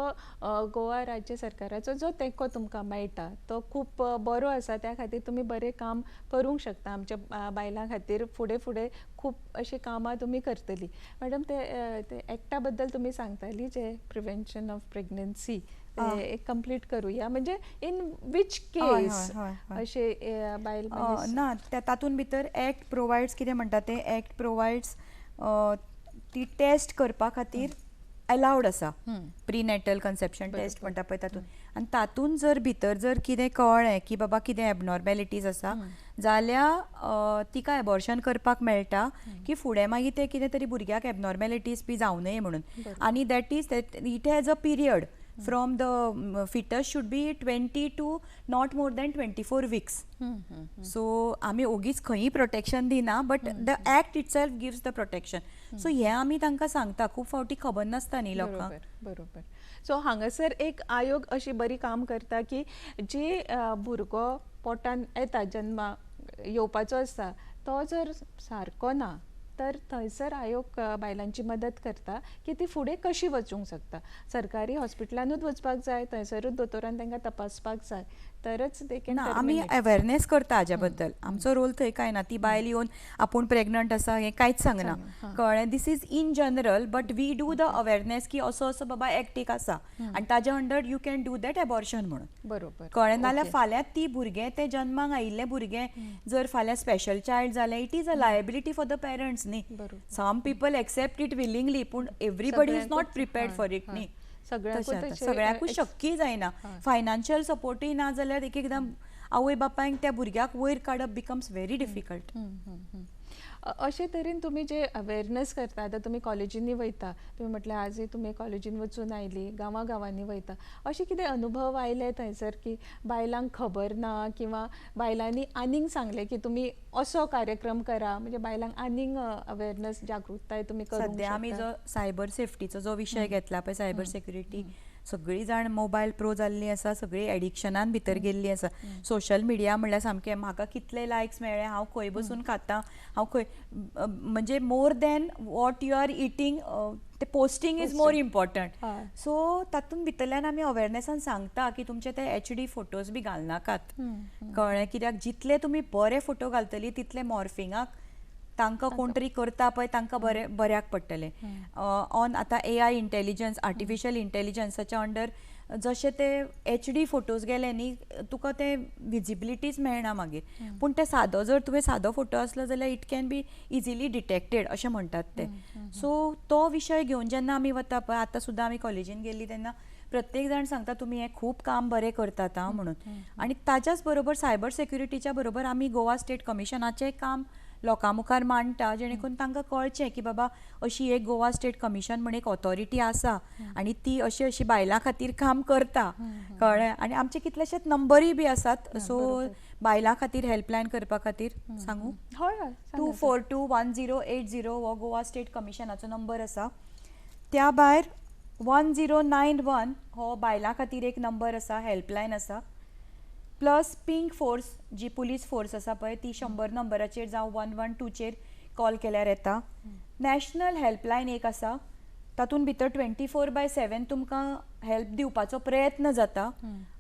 गोवा राज्य सरकाराचो जो तेंको तुमकां मेळटा तो खूब बरो आसा त्या खातीर तुमी बरें काम करूंक शकता आमच्या बायलां खातीर फुडें फुडें खूब अशीं कामां तुमी करतली मॅडम ते एक्टा बद्दल तुमी सांगताली जे प्रिवेंशन ऑफ प्रेग्नन्सी एक कंप्लीट करूया म्हणजे इन वीच केस अशे बायल ना तातूंत भितर एक्ट प्रोवायड्स कितें म्हणटा तें एक्ट प्रोवायड्स ती टेस्ट करपा खातीर अलाउड आसा प्रीनेटल कन्सेप्शन टेस्ट म्हणटा पळय तातूंत. आनी तातूंत जर भितर जर कितें कळ्ळें की बाबा कितें एबनॉर्मेलिटीज आसा जाल्यार तिका एबॉर्शन करपाक मेळटा की फुडें मागीर ते कितें तरी भुरग्याक एबनॉर्मेलिटीज बी जावं नये म्हणून. आनी that is it has a period from the fetus should be 20 to not more than 24 weeks. So आमी ओगीच खंयी प्रोटेक्शन दिना but the act itself gives the protection. So हें आमी तांकां सांगता. खूब फावटी खबर नासता न्ही लोकांक. बरोबर. सो हांगासर एक आयोग अशी बरी काम करता की जी भुरगो पोटान येता जन्माक येवपाचो आसता तो जर सारको ना तर थंयसर आयोग बायलांची मदत करता की ती फुडें कशी वचूंक शकता. सरकारी हॉस्पिटलानूच वचपाक जाय, थंयसरूच दोतोरान तांकां तपासपाक जाय तरच ते ना आमी अवेरनेस करता हाज्या बद्दल. आमचो रोल थंय कांय ना. ती बायल येवन आपूण प्रेग्नंट आसा हें कांयच सांगना. कळ्ळें. This is in general but we do the awareness की असो असो बाबा एक्ट आसा आनी ताज्या under you can do that abortion म्हणून. बरोबर. कळ्ळें. नाल्यार फाल्यां ती भुरगें तें जन्माक आयिल्लें भुरगें जर फाल्यां स्पेशल चायल्ड जालें it is a liability for the parents न्ही. Some people accept it willingly पूण everybody is not prepared for it न्ही. सगळ्याकूच शक्य जायना. फायनान्शियल सपोर्टूय ना जाल्यार एक एकदां आवय बापायक त्या भुरग्याक वयर काडप बिकम्स व्हेरी डिफिकल्ट. अशे तरेन तुमी जे अवेरनेस करता, आतां तुमी कॉलेजींनी वयता, तुमी म्हटलें आजय तुमी कॉलेजीन वचून आयली, गांवांनी वयता, अशे कितें अनुभव आयले थंयसर की बायलांक खबर ना किंवा बायलांनी आनीक सांगलें की तुमी असो कार्यक्रम करा म्हणजे बायलांक आनीक अवेरनेस जागृताय तुमी करूंक शकता. सद्या आमी जो सायबर सेफ्टीचो जो विशय घेतला पळय सायबर सेक्युरिटी सगळीं जाण मोबायल प्रो जाल्लीं आसा, सगळीं एडिक्शनान भितर गेल्लीं आसा. सोशल मिडिया म्हणल्यार सामकें म्हाका कितले लायक्स मेळ्ळे, हांव खंय बसून खातां, हांव खंय म्हणजे more than what you are eating ते posting is more important. So तातूंत भितरल्यान आमी अवेरनेसान सांगता की तुमचे ते HD फोटोज बी घालनाकात. कळ्ळें. कित्याक जितले तुमी बरे फोटो घालतली तितले मॉर्फिंगाक तांकां कोण तरी करता पळय तांकां बऱ्याक पडटलें. ऑन आतां AI इंटेलिजन्स, आर्टिफिशियल इंटेलिजन्साच्या अंडर जशे ते HD फोटोज गेले न्ही तुका ते विजिबिलिटीच मेळना मागीर. पूण ते सादो जर तुवें सादो फोटो आसलो जाल्यार it can be easily detected अशें म्हणटात ते. सो तो विशय घेवन जेन्ना आमी वता पळय, आतां सुद्दां आमी कॉलेजीन गेल्ली तेन्ना प्रत्येक जाण सांगता तुमी हें खूब काम बरें करतात आं म्हणून. आनी ताच्याच बरोबर सायबर सेक्युरिटीच्या बरोबर आमी गोवा स्टेट कमिशनाचें काम लोकां मुखार मांडटा जेणे करून तांकां कळचें की बाबा अशी एक गोवा स्टेट कमिशन म्हण एक ऑथॉरिटी आसा आनी ती अशी बायलां खातीर काम करता. कळ्ळें. आनी आमचे कितलेशेच नंबरूय बी आसात. सो बायलां खातीर हेल्पलायन करपा खातीर सांगू. 2421080 हो गोवा स्टेट कमिशनाचो नंबर आसा. त्या भायर 1091 हो बायलां खातीर एक नंबर आसा, हेल्पलायन आसा. प्लस पिंक फोर्स जी पुलीस फोर्स आसा पळय ती 100 नंबराचेर जावं 112चेर कॉल केल्यार येता. नॅशनल हेल्पलायन एक आसा, तातूंत भितर 24/7 तुमकां हेल्प दिवपाचो प्रयत्न जाता.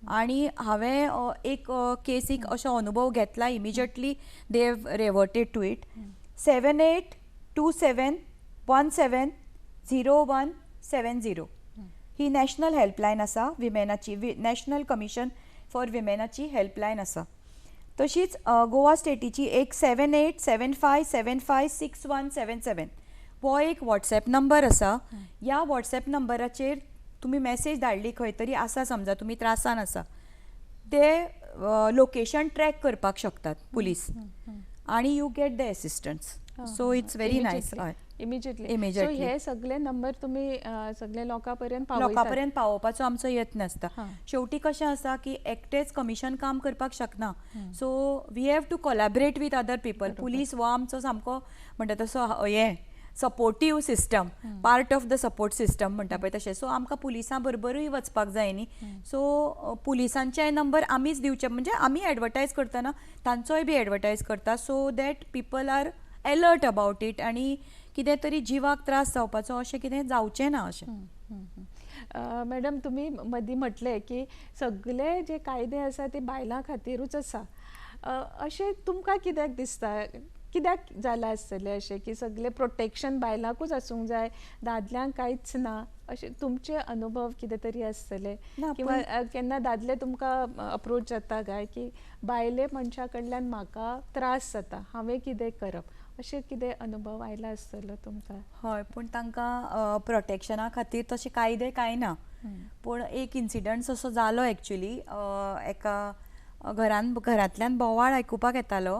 आनी हांवें एक केसीक असो अनुभव घेतला. Immediately they have reverted to it. 7827170170 ही नॅशनल हेल्पलायन आसा विमेनाची, नॅशनल कमिशन फॉर विमेनाची हेल्पलायन आसा. तशीच गोवा स्टेटीची एक 7875756177 हो एक वॉट्सॅप नंबर आसा. ह्या वॉट्सॅप नंबराचेर तुमी मॅसेज धाडली खंय तरी आसा समजा तुमी त्रासान आसा ते लोकेशन ट्रॅक करपाक शकतात पुलीस आनी you get the assistance. So it's very nice. हय इमिजिएटली. सो हे सगळे नंबर तुम्ही सगळे लोकांपर्यंत पावोवपाचो आमचो यत्न आसता. शेवटी कशें आसा की एकटेच कमिशन काम करपाक शकना. So we have to collaborate with other people. Police हो आमचो सामको म्हणटा तसो हें supportive system, part of the support system म्हणटा पळय तशें. सो आमकां पुलिसां बरोबरूय वचपाक जाय न्ही. सो पुलिसांचे नंबर आमीच दिवचे म्हणजे आमी एडवर्टायज करतना तांचोय बी एडवर्टायज करता so that people are alert about it आनी कितें तरी जिवाक त्रास जावपाचो अशें कितें जावचें ना अशें. मॅडम तुमी मदीं म्हटलें की सगळे जे कायदे आसा ते बायलां खातीरूच आसा. अशें तुमकां कित्याक दिसता, कित्याक जालां आसतलें अशें की सगळें प्रोटेक्शन बायलांकूच आसूंक जाय, दादल्यांक कांयच ना अशें तुमचे अनुभव कितें तरी आसतले किंवा केन्ना दादले तुमकां अप्रोच जाता काय की बायले मनशा कडल्यान म्हाका त्रास जाता हांवें कितें करप अशें कितें अनुभव आयला आसतलो तुमकां? हय, पूण तांकां प्रोटेक्शना खातीर तशे कायदे कांय ना. पूण एक इन्सिडंट असो जालो एक्चुली. एका घरांतल्यान बोवाळ आयकुपाक येतालो.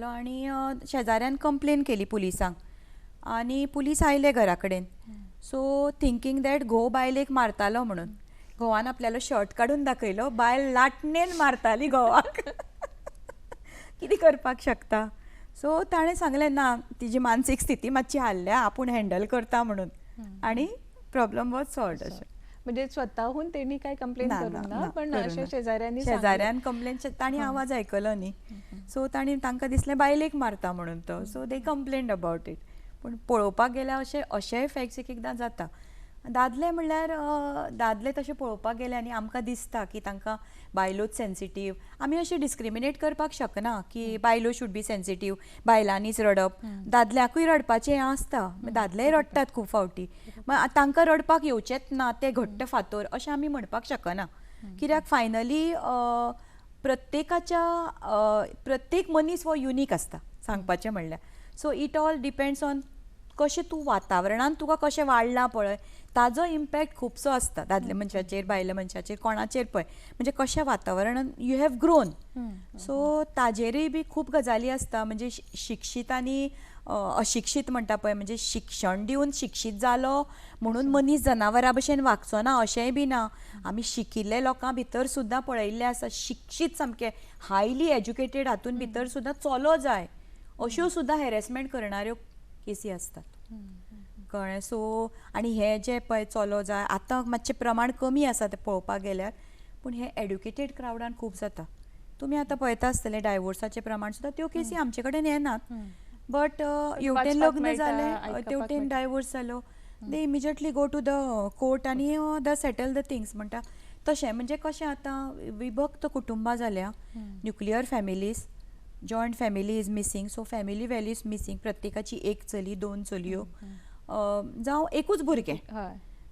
आनी शेजाऱ्यान कंप्लेन केली पुलिसांक आनी पुलीस आयले घरा कडेन. सो थिंकींग दॅट घोव बायलेक मारतालो म्हणून घोवान आपल्यालो शर्ट काडून दाखयलो, बायल लाटणेन मारताली घोवाक. कितें करपाक शकता. सो ताणें सांगलें ना, तिजी मानसीक स्थिती मातशी हाल्ल्या, आपूण हँडल करता म्हणून. आनी प्रॉब्लम वॉज सॉल्वड. अशें म्हणजे स्वताहून तेणी काय कंप्लेन करूंक ना, पण अशें शेजाऱ्यांनी शेजाऱ्यान कंप्लेन, तांणी आवाज आयकलो न्ही. सो तांकां दिसलें बायलेक मारता म्हणून तो. So they complained about it. पूण पळोवपाक गेल्यार अशेय फॅक्ट्स एक एकदां जाता. दादले म्हणल्यार दादले तशें पळोवपाक गेले आनी आमकां दिसता की तांकां बायलोच सेन्सिटीव. आमी अशें डिस्क्रिमिनेट करपाक शकना की बायलो शूड बी सेन्सिटीव, बायलांनीच रडप. दादल्याकूय रडपाचें हें आसता, दादलेय रडटात खूब फावटी. तांकां रडपाक येवचेंच ना, ते घट्ट फातर अशें आमी म्हणपाक शकना. कित्याक फायनली प्रत्येक मनीस हो युनीक आसता सांगपाचें म्हणल्यार. So it all depends on कशें तूं वातावरणान तुका कशें वाडलां पळय, ताजो इम्पॅक्ट खुबसो आसता दादले मनशाचेर, बायले मनशाचेर, कोणाचेर पळय. म्हणजे कशें वातावरणान यू हॅव ग्रोन. सो ताजेरूय बी खूब गजाली आसता. म्हणजे शिक्षीत आनी अशिक्षीत म्हणटा पळय, म्हणजे शिक्षण दिवन शिक्षीत जालो म्हणून मनीस जनावरां भशेन वागचो ना अशेंय बी ना. आमी शिकिल्ले लोकां भितर सुद्दां पळयल्लें आसा, शिक्षीत सामके हायली एज्युकेटेड हातून भितर सुद्दां चलो जाय अश्यो सुद्दां हॅरेसमेंट करणाऱ्यो केसी आसतात. कळ्ळें. सो आनी हे जे पळय चलो जाय, आतां मातशें प्रमाण कमी आसा तें पळोवपाक गेल्यार, पूण हे एड्युकेटेड क्रावडान खूब जाता. तुमी आतां पळयता आसतले डायवोर्साचें प्रमाण सुद्दां त्यो केसी आमचे कडेन येनात. बट हेवटेन लग्न जालें, तेवटेन डायवोर्स जालो, they immediately go to the court आनी द सेटल द थिंग्स म्हणटा तशें. म्हणजे कशें आतां विभक्त कुटुंबां जाल्या, nuclear families, joint family is missing. So family value is missing. प्रत्येकाची एक चली, दोन चलयो, जावं एकूच भुरगें.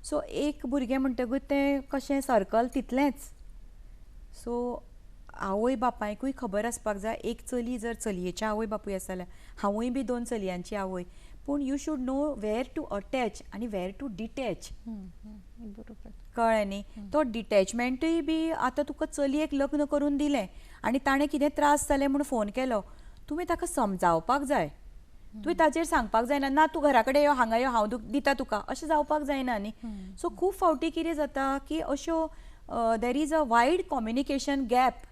सो एक भुरगें म्हणटकूच तें कशें सर्कल तितलेंच. सो आवय बापायकूय खबर आसपाक जाय. एक चली जर चलयेचें आवय बापूय आसा जाल्यार हांवूय बी दोन चलयांची आवय. पूण you should know where to attach आनी वेर टू डिटॅच. बरोबर. कळ्ळें न्ही. तो डिटॅचमेंटूय बी आतां तुका चलयेक लग्न करून दिलें आनी ताणें कितें त्रास जाले म्हूण फोन केलो, तुमी ताका समजावपाक जाय. तुवें ताचेर सांगपाक जायना, ना तूं घरा कडेन यो, हांगा यो, हांव दिता तुका, अशें जावपाक जायना न्ही. सो खूब फावटी कितें जाता की अश्यो there is a wide communication gap.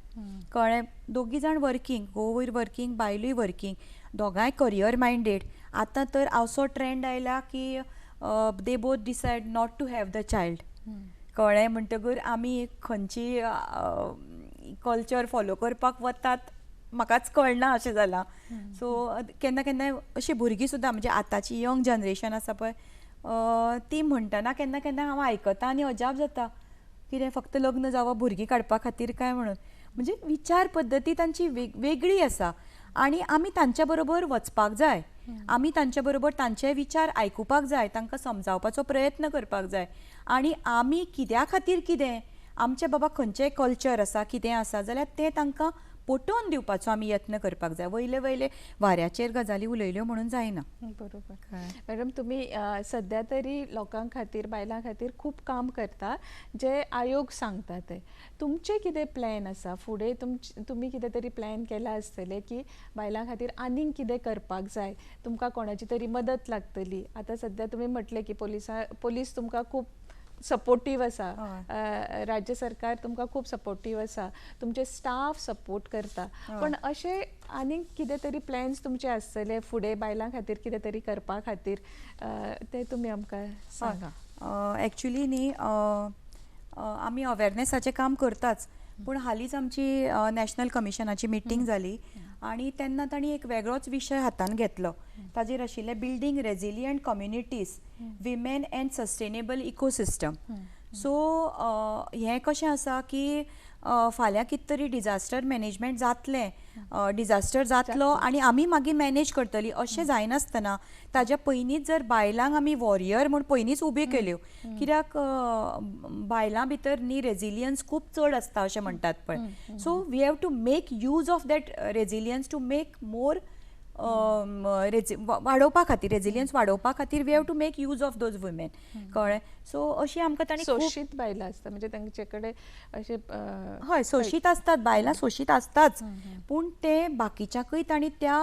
कळ्ळें. दोगी जाण वर्कींग, घोवूय वर्कींग, बायलूय वर्कींग, दोगांय करियर मायंडेड. आतां तर असो ट्रेंड आयला की they both decide not to have the child. कळ्ळें. म्हणटकूच आमी खंयची कल्चर फॉलो करपाक वतात म्हाकाच कळना अशें जालां. सो केन्ना केन्ना अशीं भुरगीं सुद्दां, म्हणजे आतांची यंग जनरेशन आसा पळय, ती म्हणटना केन्ना केन्ना हांव आयकतां आनी अजाप जाता. कितें फक्त लग्न जावप भुरगीं काडपा खातीर काय म्हणून. म्हणजे विचार पद्दती तांची वेगळी आसा आनी आमी तांच्या बरोबर वचपाक जाय. आमी तांच्या बरोबर तांचे विचार आयकुपाक जाय, तांकां समजावपाचो प्रयत्न करपाक जाय. आनी आमी कित्या खातीर कितें, आमचे बाबा खंयचें कल्चर आसा, कितें आसा जाल्यार तें तांकां पटोवन दिवपाचो आमी यत्न करपाक जाय. वयले वाऱ्याचेर गजाली उलयल्यो म्हणून जायना. बरोबर. मॅडम, तुमी सद्या तरी लोकां खातीर, बायलां खातीर खूब काम करता, जे आयोग सांगता ते. तुमचे कितें प्लॅन आसा फुडें? तुमी कितें तरी प्लॅन केला आसतले की बायलां खातीर आनीक कितें करपाक जाय, तुमकां कोणाची तरी मदत लागतली. आतां सद्या तुमी म्हटलें की पोलीस तुमकां खूब सपोर्टीव आसा, राज्य सरकार तुमकां खूब सपोर्टीव आसा, तुमचे स्टाफ सपोर्ट करता. पण अशें आनीक कितें तरी प्लॅन्स तुमचे आसतले फुडें बायलां खातीर कितें तरी करपा खातीर, ते तुमी आमकां सांगा. एक्चुली न्ही, आमी अवेरनेसाचें काम करताच. पूण हालींच आमची नॅशनल कमिशनाची मिटींग जाली आनी तेन्ना तांणी एक वेगळोच विशय हातान घेतलो. ताजेर आशिल्लें building resilient communities, women end sustainable ecosystem. So हें कशें आसा की फाल्यां कितें तरी डिजास्टर मॅनेजमेंट जातलें, डिजास्टर जातलो आनी आमी मागीर मॅनेज करतलीं अशें जायनासतना ताज्या पयलींच जर बायलांक आमी वॉरियर म्हूण पयलींच उबी केल्यो. कित्याक बायलां भितर न्ही रेजिलियन्स खूब चड आसता अशें म्हणटात पळय. So we have to make use of that resilience to make more वाडोवपा खातीर रेजिलियन्स वाडोवपा खातीर we have to make use of those women कळ्ळें सो अशी आमकां तांणी खूब सोशीत बायलां आसता म्हणजे तांचे कडेन अशे हय सोशीत आसतात बायलां सोशीत आसताच पूण ते बाकीच्याकूय तांणी त्या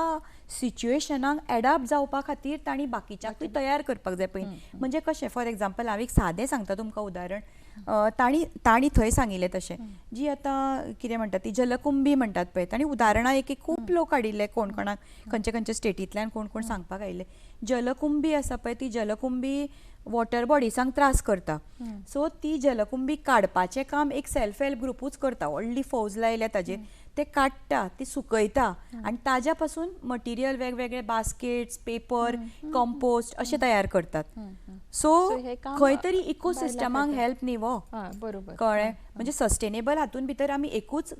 सिच्युएशनाक एडाप्ट जावपा खातीर तांणी बाकीच्याकूय तयार करपाक जाय पळय म्हणजे कशें फॉर एग्जाम्पल हांव एक सादें सांगता तुमकां उदाहरण तांणी थंय सांगिल्लें तशें जी आतां कितें म्हणटात ती जलकुंभी म्हणटात पळय तांणी उदाहरणां एक खूब लोक हाडिल्ले कोण कोणाक खंयचे खंयचे स्टेटींतल्यान कोण कोण सांगपाक आयिल्ले जलकुंभी आसा पळय ती जलकुंभी वॉटर बॉडीसांक त्रास करता सो ती जलकुंभी काडपाचें काम एक सेल्फ हेल्प ग्रुपूच करता व्हडली फौज लायल्या ताजेर ते काडटा ती सुकयता आनी ताज्या पासून मटिरियल वेगवेगळे बास्केट्स पेपर कंपोस्ट अशे तयार करतात सो हे काम खंय तरी इकोसिस्टमाक हेल्प न्ही वो बरोबर कळ्ळें म्हणजे सस्टेनेबल हातून भितर आमी एकूच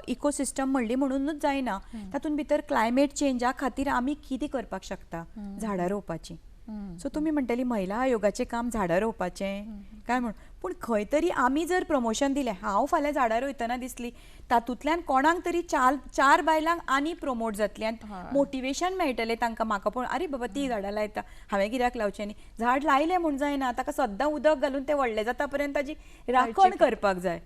इकोसिस्टम म्हणली म्हणूनच जायना तातून भितर क्लायमेट चेंजा खातीर आमी कितें करपाक शकता झाडां रोवपाची सो तुमी म्हणटली महिला आयोगाचें काम झाडां रोवपाचें काय म्हण पूण खंय तरी आमी जर प्रमोशन दिलें हांव फाल्यां झाडां रोयतना दिसली तातूंतल्यान कोणाक तरी चार बायलांक आनी प्रमोट जातली आनी मोटिवेशन मेळटलें तांकां म्हाका पळोवन अरे बाबा ती झाडां लायता हांवें कित्याक लावचें न्ही झाड लायलें म्हूण जायना ताका सद्दां उदक घालून तें व्हडलें जाता पर्यंत ताजी राखण करपाक जाय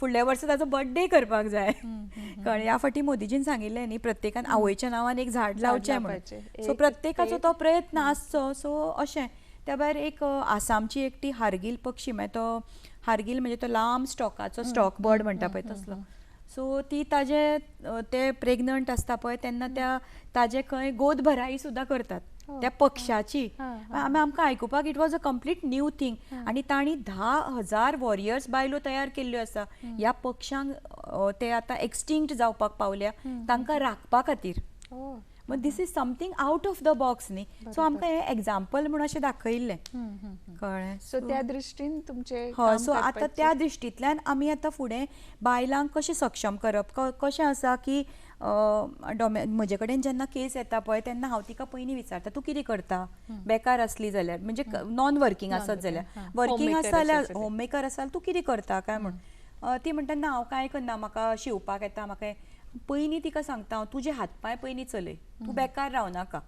फुडल्या वर्सा ताजो बर्थडे करपाक जाय कळ्ळें ह्या फावटी मोदीजीन सांगिल्लें न्ही प्रत्येकान आवयच्या नांवान एक झाड लावचें म्हणून सो प्रत्येकाचो तो प्रयत्न आसचो सो अशें त्या भायर एक आसामची एकटी हार्गील पक्षी मागीर तो हार्गील म्हणजे तो लांब स्टॉकाचो स्टॉक बर्ड म्हणटा पळय तसलो सो ती ताजे ते प्रेग्नंट आसता पळय तेन्ना त्या ताजे खंय गोद भराई सुद्दां करतात त्या पक्षाची आमकां आयकुपाक it was a complete new thing आनी तांणी 10,000 वॉरियर्स बायलो तयार केल्ल्यो आसा ह्या पक्षांक ते आतां एक्सटिंक्ट जावपाक पावल्या तांकां राखपा खातीर मग this is something out of the box न्ही सो आमकां हे एग्जाम्पल म्हणून अशें दाखयल्लें कळ्ळें सो त्या दृश्टीन तुमचे हय सो आतां त्या दृश्टींतल्यान आमी आतां फुडें बायलांक कशें सक्षम करप कशें आसा की म्हजे कडेन जेन्ना केस येता पळय तेन्ना हांव तिका पयलीं विचारता तूं कितें करता बेकार आसली जाल्यार म्हणजे नॉन वर्कींग आसत जाल्यार वर्कींग आसा जाल्यार होम मेकर आसा जाल्यार तूं कितें करता काय म्हण ती म्हणटा ना हांव कांय करना म्हाका शिंवपाक येता म्हाका पयलीं तिका सांगता हांव तुजे हात पांय पयलीं चलय तूं बेकार रावनाका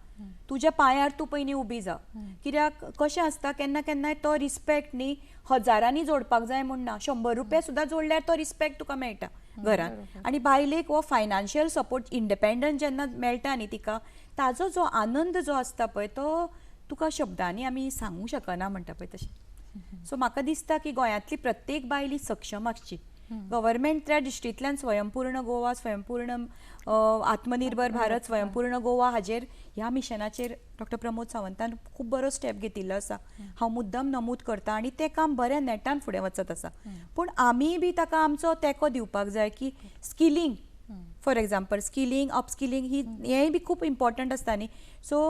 तुज्या पांयार तूं पयलीं उबी जा कित्याक कशें आसता केन्ना केन्नाय तो रिस्पेक्ट न्ही हजारांनी जोडपाक जाय म्हण ना 100 रुपया सुद्दां जोडल्यार तो रिस्पेक्ट तुका मेळटा घरांत आनी बायलेक हो फायनान्शियल सपोर्ट इंडिपेंडंट जेन्ना मेळटा न्ही तिका ताजो जो आनंद जो आसता पळय तो तुका शब्दांनी आमी सांगूंक शकना म्हणटा पळय तशें सो म्हाका दिसता की गोंयांतली प्रत्येक बायल ही सक्षम आसची गव्हर्मेंट त्या दृश्टींतल्यान स्वयंपूर्ण गोवा स्वयंपूर्ण आत्मनिर्भर भारत स्वयंपूर्ण गोवा हाजेर ह्या मिशनाचेर डॉक्टर प्रमोद सावंतान खूब बरो स्टेप घेतिल्लो आसा हांव मुद्दम नमूद करता आनी तें काम बऱ्या नेटान फुडें वचत आसा पूण आमी बी ताका आमचो तेंको दिवपाक जाय की स्किलींग फॉर एग्जाम्पल स्किलींग अपस्किलींग हेंय बी खूब इम्पॉर्टंट आसता न्ही सो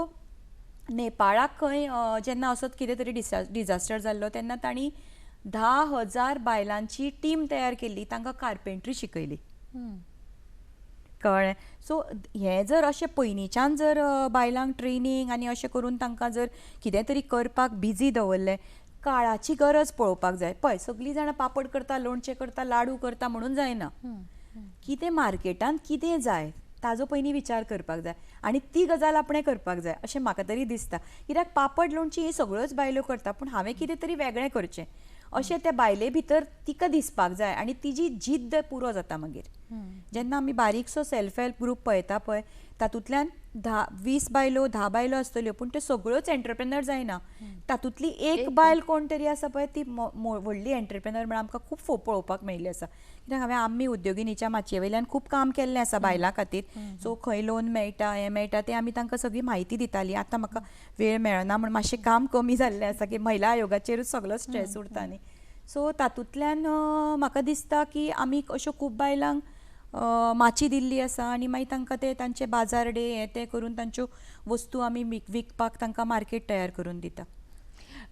नेपाळाक खंय जेन्ना असोच कितें तरी डिजास्टर जाल्लो तेन्ना तांणी 10,000 बायलांची टीम तयार केल्ली तांकां कार्पेंट्री शिकयली कळ्ळें सो हें जर अशें पयलींच्यान जर बायलांक ट्रेनींग आनी अशें करून तांकां जर कितें तरी करपाक बिजी दवरलें काळाची गरज पळोवपाक जाय पळय सगळीं जाणां पापड करता लोणचें करता लाडू करता म्हणून जायना कितें मार्केटांत कितें जाय ताजो पयलीं विचार करपाक जाय आनी ती गजाल आपणें करपाक जाय अशें म्हाका तरी दिसता कित्याक पापड लोणची ही सगळ्योच बायलो करता पूण हांवें कितें तरी वेगळें करचें अशें त्या बायले भितर तिका दिसपाक जाय आनी तिजी जिद्द पुरो जाता मागीर जेन्ना आमी बारीकसो सेल्फ हेल्प ग्रूप पळयता पळय तातूंतल्यान 20 बायलो 10 बायलो आसतल्यो पूण त्यो सगळ्योच एंटरप्रेनर जायना तातूंतली एक बायल कोण तरी आसा पळय ती व्हडली एंटरप्रेनर म्हण आमकां खूब पळोवपाक मेळिल्ली आसा कित्याक हांवें आमी उद्योगिनीच्या माचये वयल्यान खूब काम केल्लें आसा बायलां खातीर सो खंय लोन मेळटा हें मेळटा तें आमी तांकां सगळी म्हायती दितालीं आतां म्हाका वेळ मेळना म्हण मातशें काम कमी जाल्लें आसा की महिला आयोगाचेरूच सगळो स्ट्रेस उरता न्ही सो तातूंतल्यान म्हाका दिसता की आमी अश्यो खूब बायलांक माची दिल्ली आसा आनी मागीर तांकां ते तांचे बाजार डे हें तें करून तांच्यो वस्तू आमी विकपाक तांकां मार्केट तयार करून दिता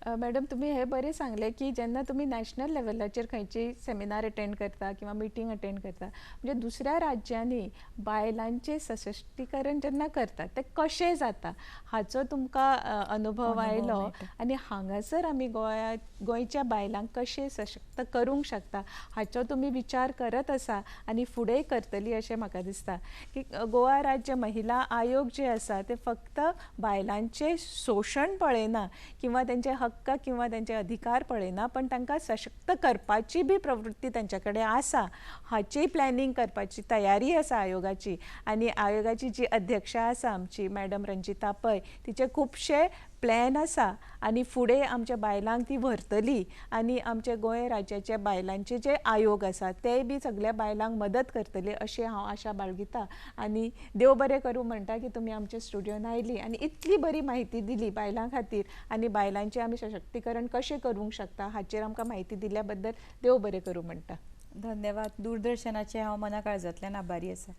मॅडम तुम्ही हे बरें सांगले की जेन्ना तुम्ही नॅशनल लेवलाचेर खंयची सेमिनार अटेंड करता किंवा मिटींग अटेंड करता म्हणजे दुसऱ्या राज्यांनी बायलांचे सशक्तीकरण जेन्ना करता ते कशें जाता हाचो तुमकां अनुभव आयलो मेळटा. आनी हांगासर आमी गोंयच्या बायलांक कशें सशक्त करूंक शकता हाचो तुमी विचार करत आसा आनी फुडेंय करतली अशें म्हाका दिसता की गोवा राज्य महिला आयोग जे आसा ते फक्त बायलांचे शोशण पळयना किंवा तेंचे हक्क किंवा तेंचे अधिकार पळयना पण तांकां सशक्त करपाची बी प्रवृत्ती तेंच्या कडेन आसा हाची प्लॅनिंग करपाची तयारी आसा आयोगाची आनी आयोगाची जी अध्यक्षा आसा आमची मॅडम रंजिता पै तिचे खुबशे प्लॅन आसा आनी फुडें आमच्या बायलांक ती व्हरतली आनी आमचे गोंय राज्याच्या बायलांचे जे आयोग आसा ते बी सगळ्या बायलांक मदत करतले अशें हांव आशा बाळगिता आनी देव बरें करूं म्हणटा की तुमी आमच्या स्टुडियोन आयली आनी इतली बरी म्हायती दिली बायलां खातीर आनी बायलांचें आमी सशक्तीकरण कशें करूंक शकता हाचेर आमकां म्हायती दिल्या बद्दल देव बरें करूं म्हणटा. धन्यवाद. दूरदर्शनाचे हांव मना काळजांतल्यान आभारी आसा.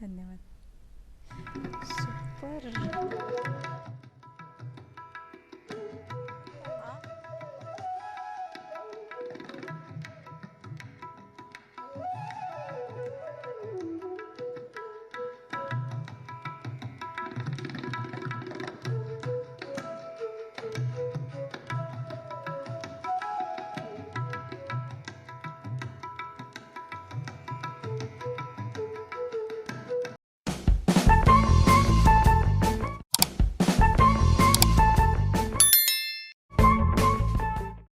धन्यवाद. सुपर.